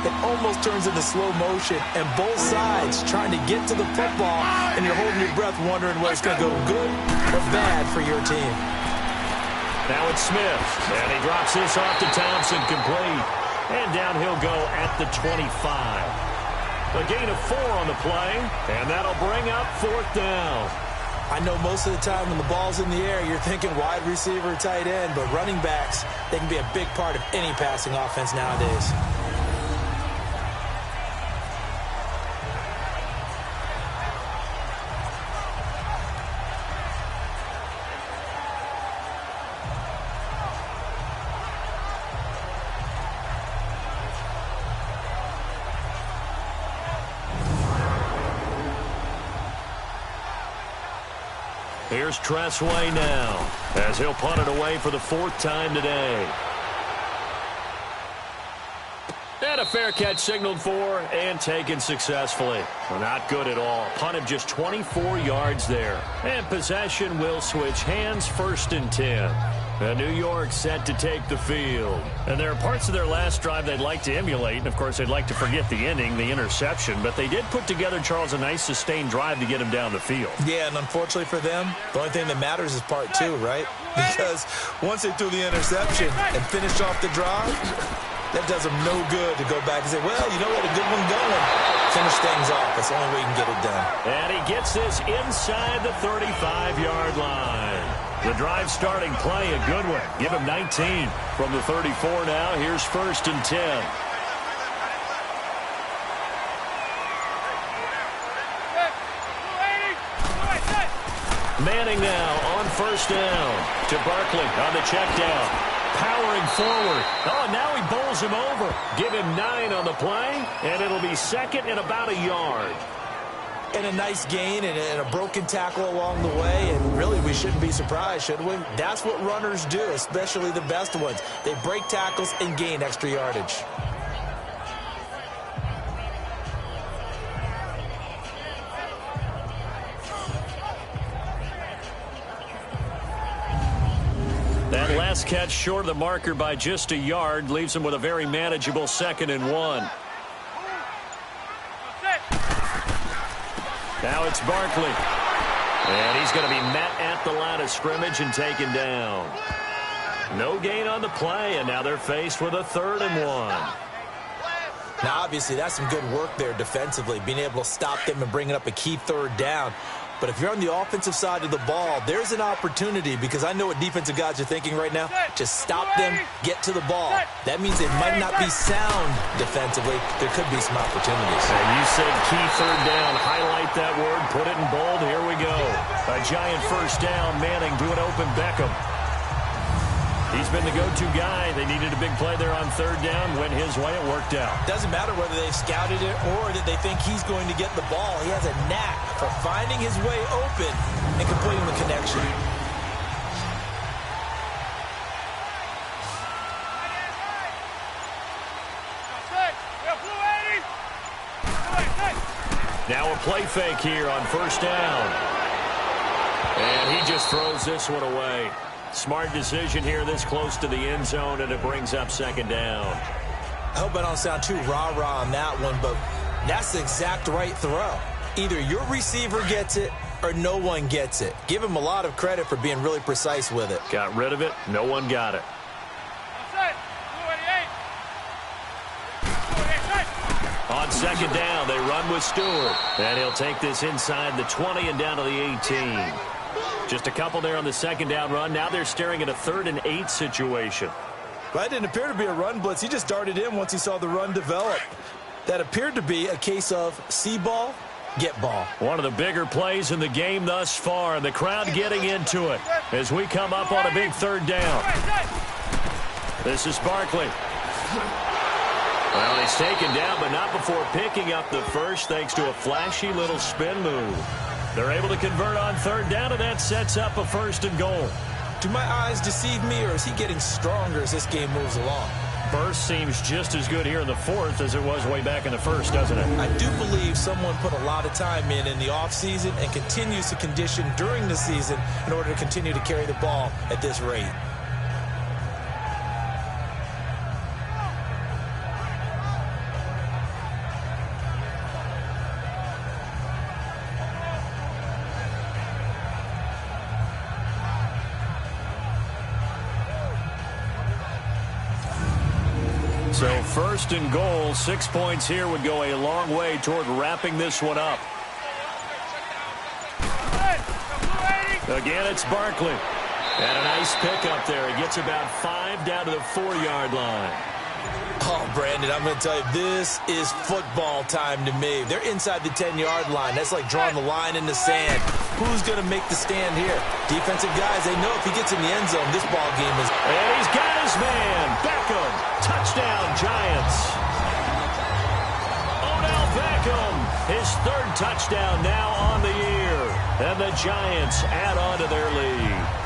D: it almost turns into slow motion. And both sides trying to get to the football, and you're holding your breath wondering whether it's going to go good or bad for your team.
C: Now it's Smith, and he drops this off to Thompson, complete. And down he'll go at the 25. A gain of 4 on the play, and that'll bring up fourth down.
D: I know most of the time when the ball's in the air, you're thinking wide receiver, tight end, but running backs, they can be a big part of any passing offense nowadays.
C: Here's Tressway now, as he'll punt it away for the 4th time today. And a fair catch signaled for and taken successfully. Well, not good at all. Punt of just 24 yards there. And possession will switch hands, first and 10. New York set to take the field. And there are parts of their last drive they'd like to emulate. And, of course, they'd like to forget the ending, the interception. But they did put together, Charles, a nice sustained drive to get him down the field.
D: Yeah, and unfortunately for them, the only thing that matters is part 2, right? Because once they threw the interception and finished off the drive, that does them no good to go back and say, well, you know what, a good one going. Finish things off. That's the only way you can get it done.
C: And he gets this inside the 35-yard line. The drive starting play, a good one. Give him 19 from the 34 now. Here's first and 10. Manning now on first down to Barkley on the check down. Powering forward. Oh, and now he bowls him over. Give him 9 on the play, and it'll be second and about a yard.
D: And a nice gain and a broken tackle along the way. And really, we shouldn't be surprised, should we? That's what runners do, especially the best ones. They break tackles and gain extra yardage.
C: That last catch short of the marker by just a yard leaves him with a very manageable 2nd and 1. Now it's Barkley. And he's going to be met at the line of scrimmage and taken down. No gain on the play, and now they're faced with a 3rd and 1.
D: Now, obviously, that's some good work there defensively, being able to stop them and bringing up a key 3rd down. But if you're on the offensive side of the ball, there's an opportunity, because I know what defensive guys are thinking right now. Just stop them, get to the ball. That means they might not be sound defensively. There could be some opportunities.
C: And you said key 3rd down. Highlight that word. Put it in bold. Here we go. A giant 1st down. Manning to an open Beckham. He's been the go-to guy. They needed a big play there on 3rd down. Went his way. It worked out.
D: Doesn't matter whether they've scouted it or that they think he's going to get the ball. He has a knack for finding his way open and completing the connection.
C: Now a play fake here on 1st down. And he just throws this one away. Smart decision here this close to the end zone, and it brings up 2nd down.
D: I hope I don't sound too rah-rah on that one, but that's the exact right throw. Either your receiver gets it or no one gets it. Give him a lot of credit for being really precise with it.
C: Got rid of it. No one got it. On 2nd down, they run with Stewart. And he'll take this inside the 20 and down to the 18. Just a couple there on the 2nd down run. Now they're staring at a 3rd and 8 situation.
D: That didn't appear to be a run blitz. He just darted in once he saw the run develop. That appeared to be a case of see ball, get ball.
C: One of the bigger plays in the game thus far. And the crowd getting into it as we come up on a big 3rd down. This is Barkley. Well, he's taken down, but not before picking up the first thanks to a flashy little spin move. They're able to convert on 3rd down, and that sets up a 1st and goal.
D: Do my eyes deceive me, or is he getting stronger as this game moves along?
C: Burst seems just as good here in the 4th as it was way back in the 1st, doesn't it?
D: I do believe someone put a lot of time in the offseason and continues to condition during the season in order to continue to carry the ball at this rate.
C: So 1st and goal, 6 points here would go a long way toward wrapping this one up. Again, it's Barkley. And a nice pickup there. He gets about 5 down to the 4-yard line.
D: Oh, Brandon, I'm going to tell you, this is football time to me. They're inside the 10-yard line. That's like drawing the line in the sand. Who's going to make the stand here? Defensive guys, they know if he gets in the end zone, this ball game is...
C: And he's got his man. Beckham. Touchdown, Giants. Odell Beckham. His 3rd touchdown now on the year. And the Giants add on to their lead.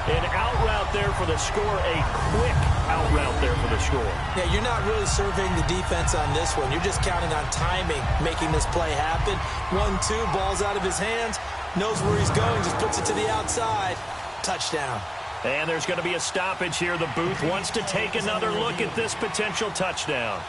C: An out route there for the score. A quick out route there for the score.
D: Yeah, you're not really surveying the defense on this one. You're just counting on timing, making this play happen. 1-2, ball's out of his hands. Knows where he's going, just puts it to the outside. Touchdown.
C: And there's going to be a stoppage here. The booth wants to take another look at this potential touchdown.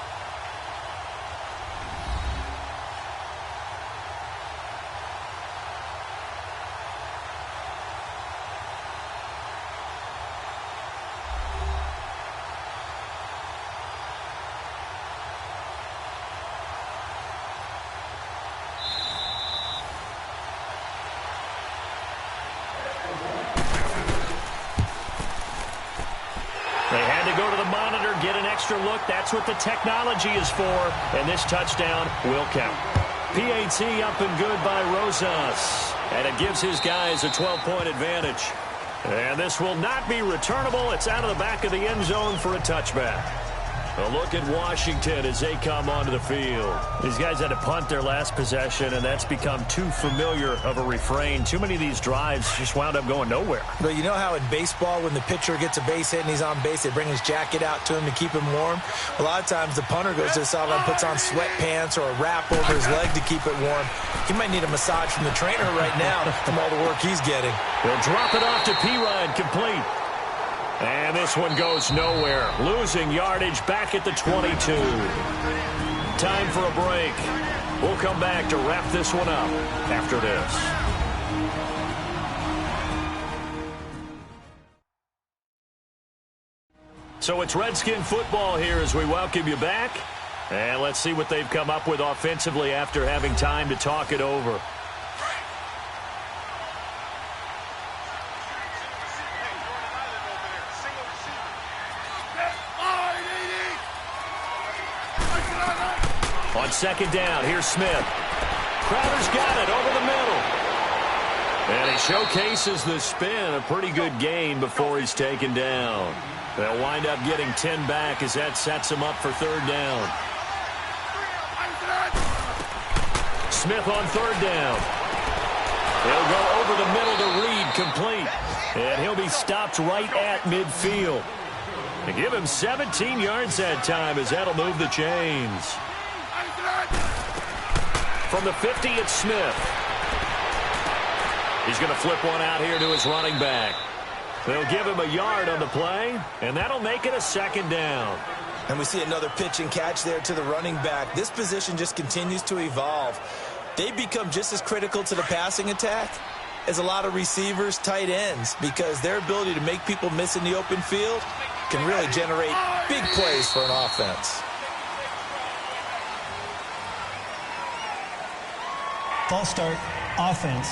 C: They had to go to the monitor, get an extra look. That's what the technology is for. And this touchdown will count. PAT up and good by Rosas. And it gives his guys a 12-point advantage. And this will not be returnable. It's out of the back of the end zone for a touchback. A look at Washington as they come onto the field. These guys had to punt their last possession, and that's become too familiar of a refrain. Too many of these drives just wound up going nowhere.
D: But you know how in baseball, when the pitcher gets a base hit and he's on base, they bring his jacket out to him to keep him warm? A lot of times the punter goes to the sideline, puts on sweatpants or a wrap over his leg to keep it warm. He might need a massage from the trainer right now from all the work he's getting.
C: They'll drop it off to P-Ryan, complete. And this one goes nowhere. Losing yardage back at the 22. Time for a break. We'll come back to wrap this one up after this. So it's Redskin football here as we welcome you back. And let's see what they've come up with offensively after having time to talk it over. On second down, here's Smith. Crowder's got it over the middle. And he showcases the spin. A pretty good gain before he's taken down. They'll wind up getting 10 back as that sets him up for third down. Smith on third down. He'll go over the middle to Reed, complete. And he'll be stopped right at midfield. They give him 17 yards that time as that'll move the chains. From the 50, it's Smith. He's going to flip one out here to his running back. They'll give him a yard on the play, and that'll make it a second down.
D: And we see another pitch and catch there to the running back. This position just continues to evolve. They become just as critical to the passing attack as a lot of receivers, tight ends, because their ability to make people miss in the open field can really generate big plays for an offense.
F: False start, offense.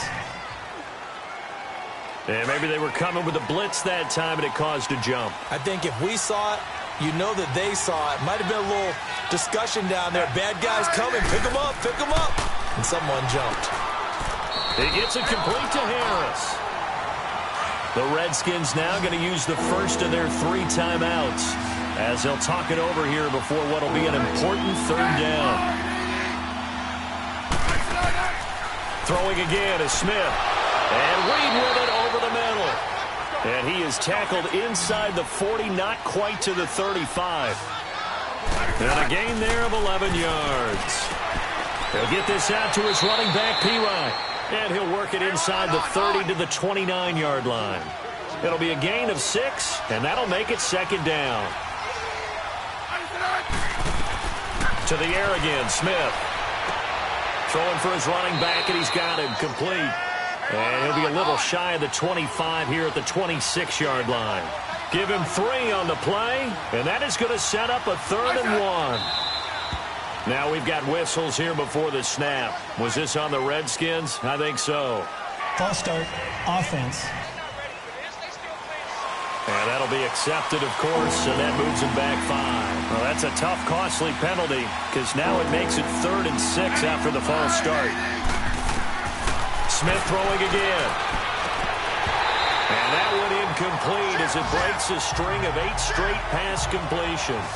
C: And maybe they were coming with a blitz that time, and it caused a jump.
D: I think if we saw it, you know that they saw it. Might have been a little discussion down there. Bad guys coming. Pick them up. Pick them up. And someone jumped.
C: He gets it complete to Harris. The Redskins now going to use the first of their 3 timeouts as they'll talk it over here before what will be an important third down. Throwing again is Smith. And Reed with it over the middle. And he is tackled inside the 40, not quite to the 35. And a gain there of 11 yards. He'll get this out to his running back, P-Ryan. And he'll work it inside the 30 to the 29-yard line. It'll be a gain of 6, and that'll make it second down. To the air again, Smith. Throwing for his running back, and he's got him complete. And he'll be a little shy of the 25 here at the 26-yard line. Give him 3 on the play, and that is going to set up a 3rd and 1. Now we've got whistles here before the snap. Was this on the Redskins? I think so.
F: False start, offense.
C: And that'll be accepted, of course, and that moves him back 5. Well, that's a tough, costly penalty because now it makes it 3rd and 6 after the false start. Smith throwing again. And that one incomplete as it breaks a string of 8 straight pass completions.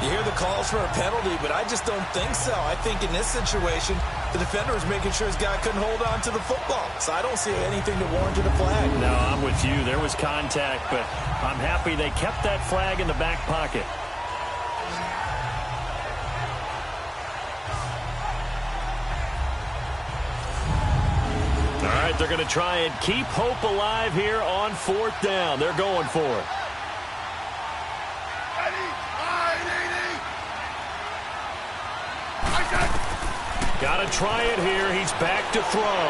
D: You hear the calls for a penalty, but I just don't think so. I think in this situation, the defender was making sure his guy couldn't hold on to the football. So I don't see anything that warranted a flag.
C: No, I'm with you. There was contact, but I'm happy they kept that flag in the back pocket. All right, they're going to try and keep hope alive here on 4th down. They're going for it. Got to try it here. He's back to throw.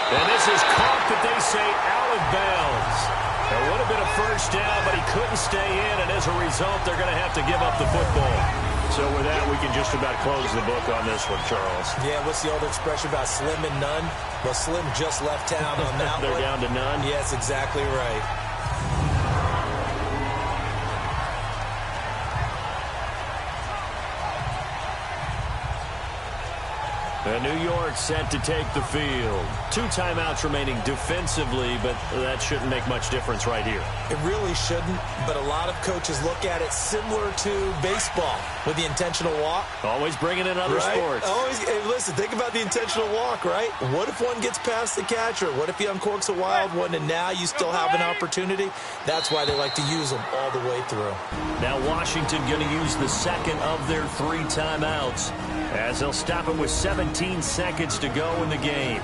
C: And this is caught, but they say out of bounds. It would have been a first down, but he couldn't stay in, and as a result, they're going to have to give up the football. So with that, we can just about close the book on this one, Charles.
D: Yeah, what's the old expression about slim and none? Well, Slim just left town on that
C: They're
D: one.
C: down to none?
D: Yes, exactly right.
C: And New York set to take the field. 2 timeouts remaining defensively, but that shouldn't make much difference right here.
D: It really shouldn't, but a lot of coaches look at it similar to baseball with the intentional walk.
C: Always bringing in other sports.
D: Always, hey, listen, think about the intentional walk, right? What if one gets past the catcher? What if he uncorks a wild one and now you still have an opportunity? That's why they like to use them all the way through.
C: Now Washington going to use the second of their 3 timeouts, as they'll stop it with 17 seconds to go in the game.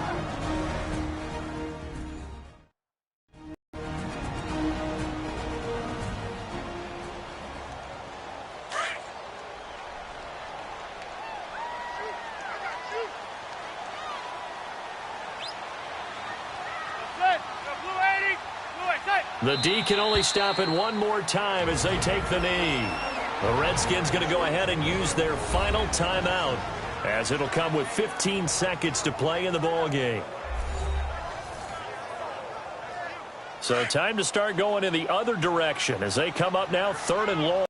C: The D can only stop it one more time as they take the knee. The Redskins going to go ahead and use their final timeout, as it'll come with 15 seconds to play in the ball game. So time to start going in the other direction as they come up now 3rd and long.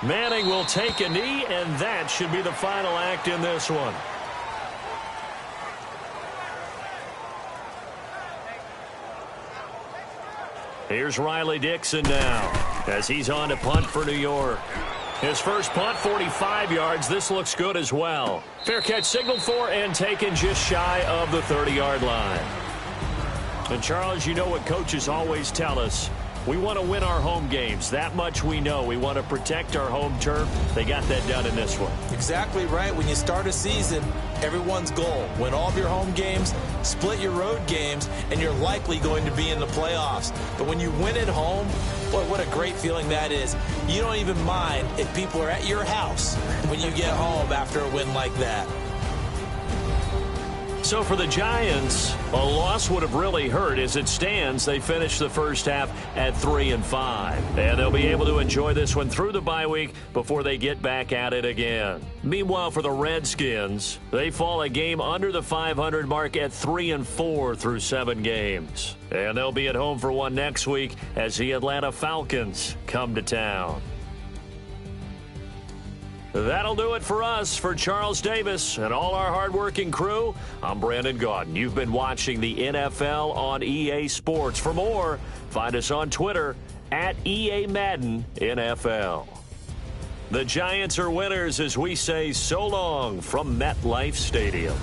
C: Manning will take a knee, and that should be the final act in this one. Here's Riley Dixon now as he's on to punt for New York. His first punt, 45 yards. This looks good as well. Fair catch signaled for and taken just shy of the 30-yard line. And, Charles, you know what coaches always tell us. We want to win our home games. That much we know. We want to protect our home turf. They got that done in this one.
D: Exactly right. When you start a season, everyone's goal: win all of your home games, split your road games, and you're likely going to be in the playoffs. But when you win at home, boy, what a great feeling that is. You don't even mind if people are at your house when you get home after a win like that.
C: So for the Giants, a loss would have really hurt. As it stands, they finished the first half at 3-5. And they'll be able to enjoy this one through the bye week before they get back at it again. Meanwhile, for the Redskins, they fall a game under the 500 mark at 3-4 through 7 games. And they'll be at home for one next week as the Atlanta Falcons come to town. That'll do it for us. For Charles Davis and all our hardworking crew, I'm Brandon Gaudin. You've been watching the NFL on EA Sports. For more, find us on Twitter at EA Madden NFL. The Giants are winners as we say so long from MetLife Stadium.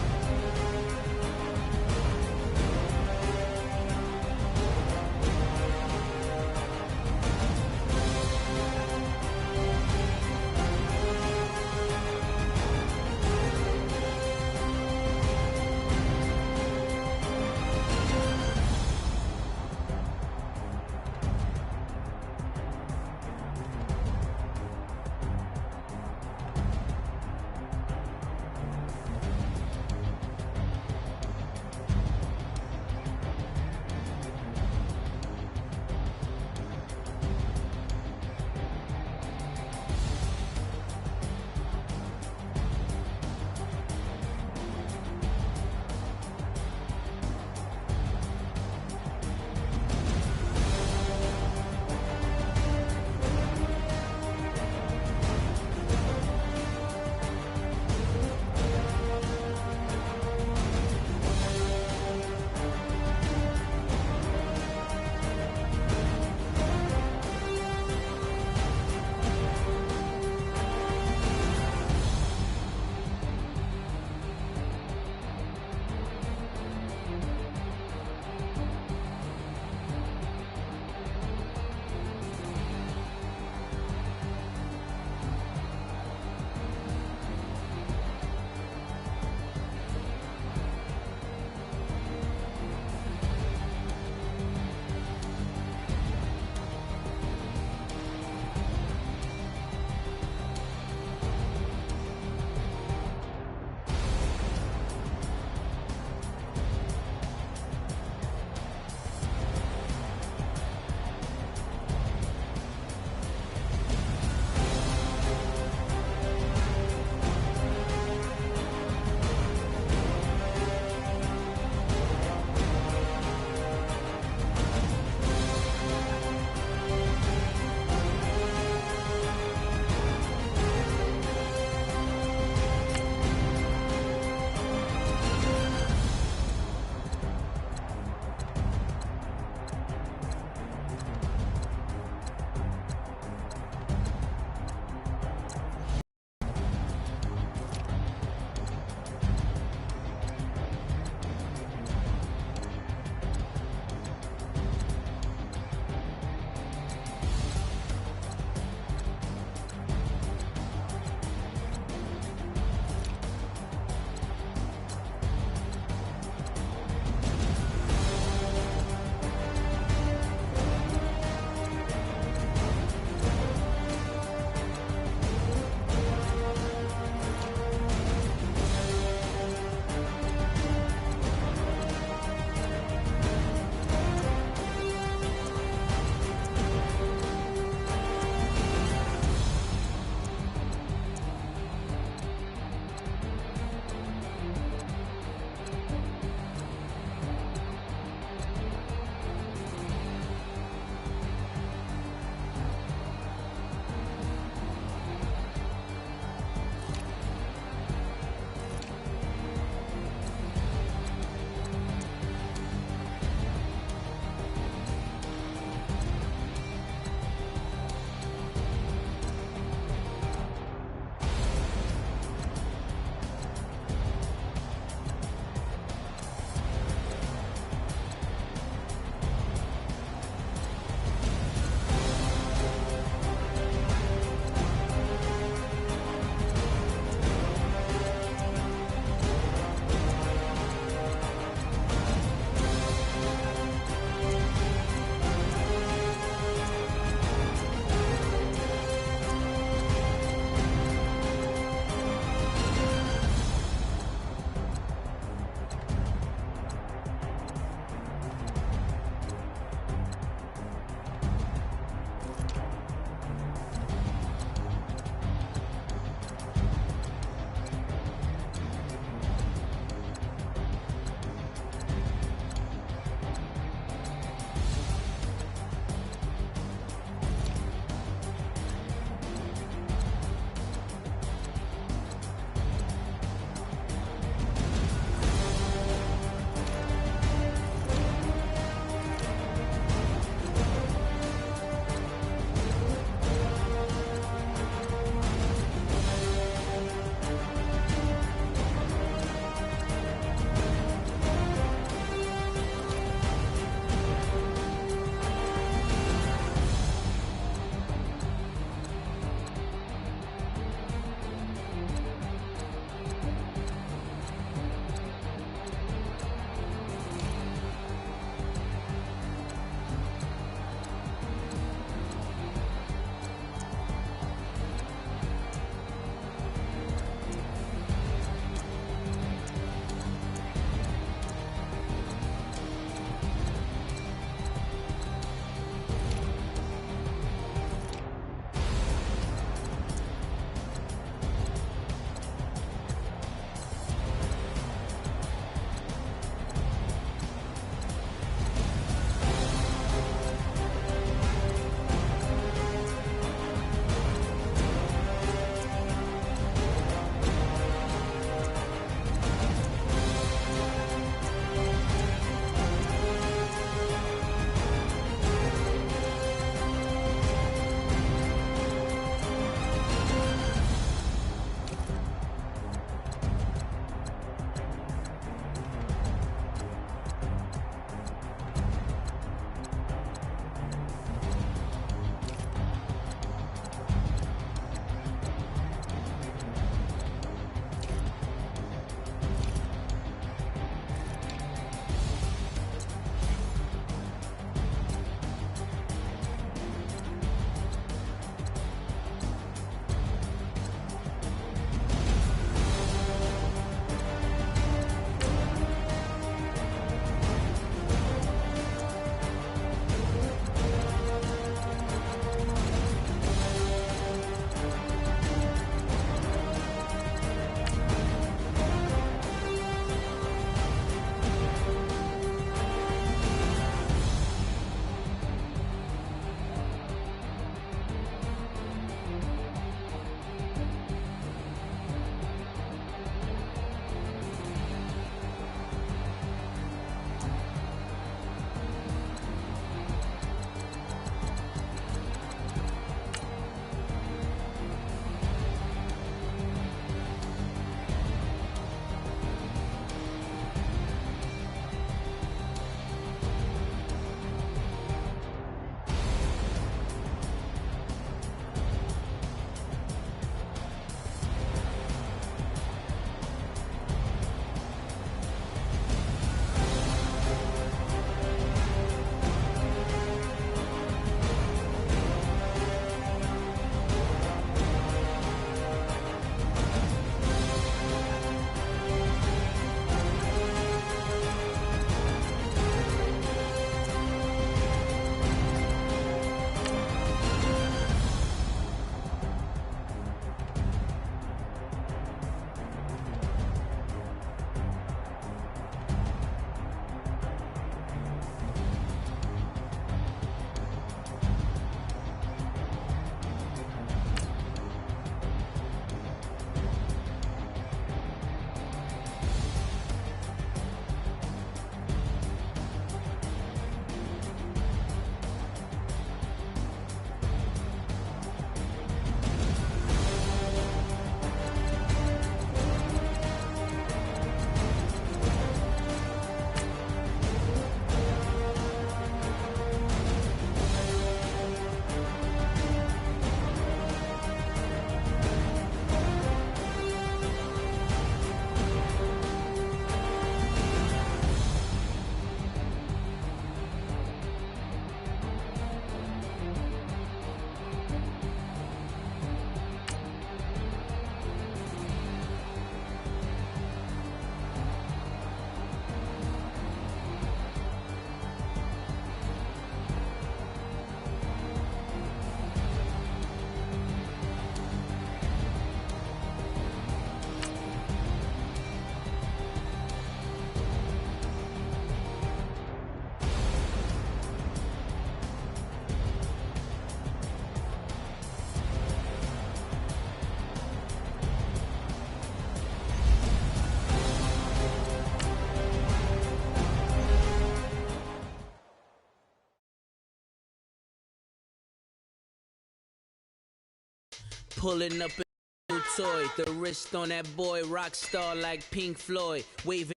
G: Pulling up a new toy. The wrist on that boy, rock star like Pink Floyd. Waving.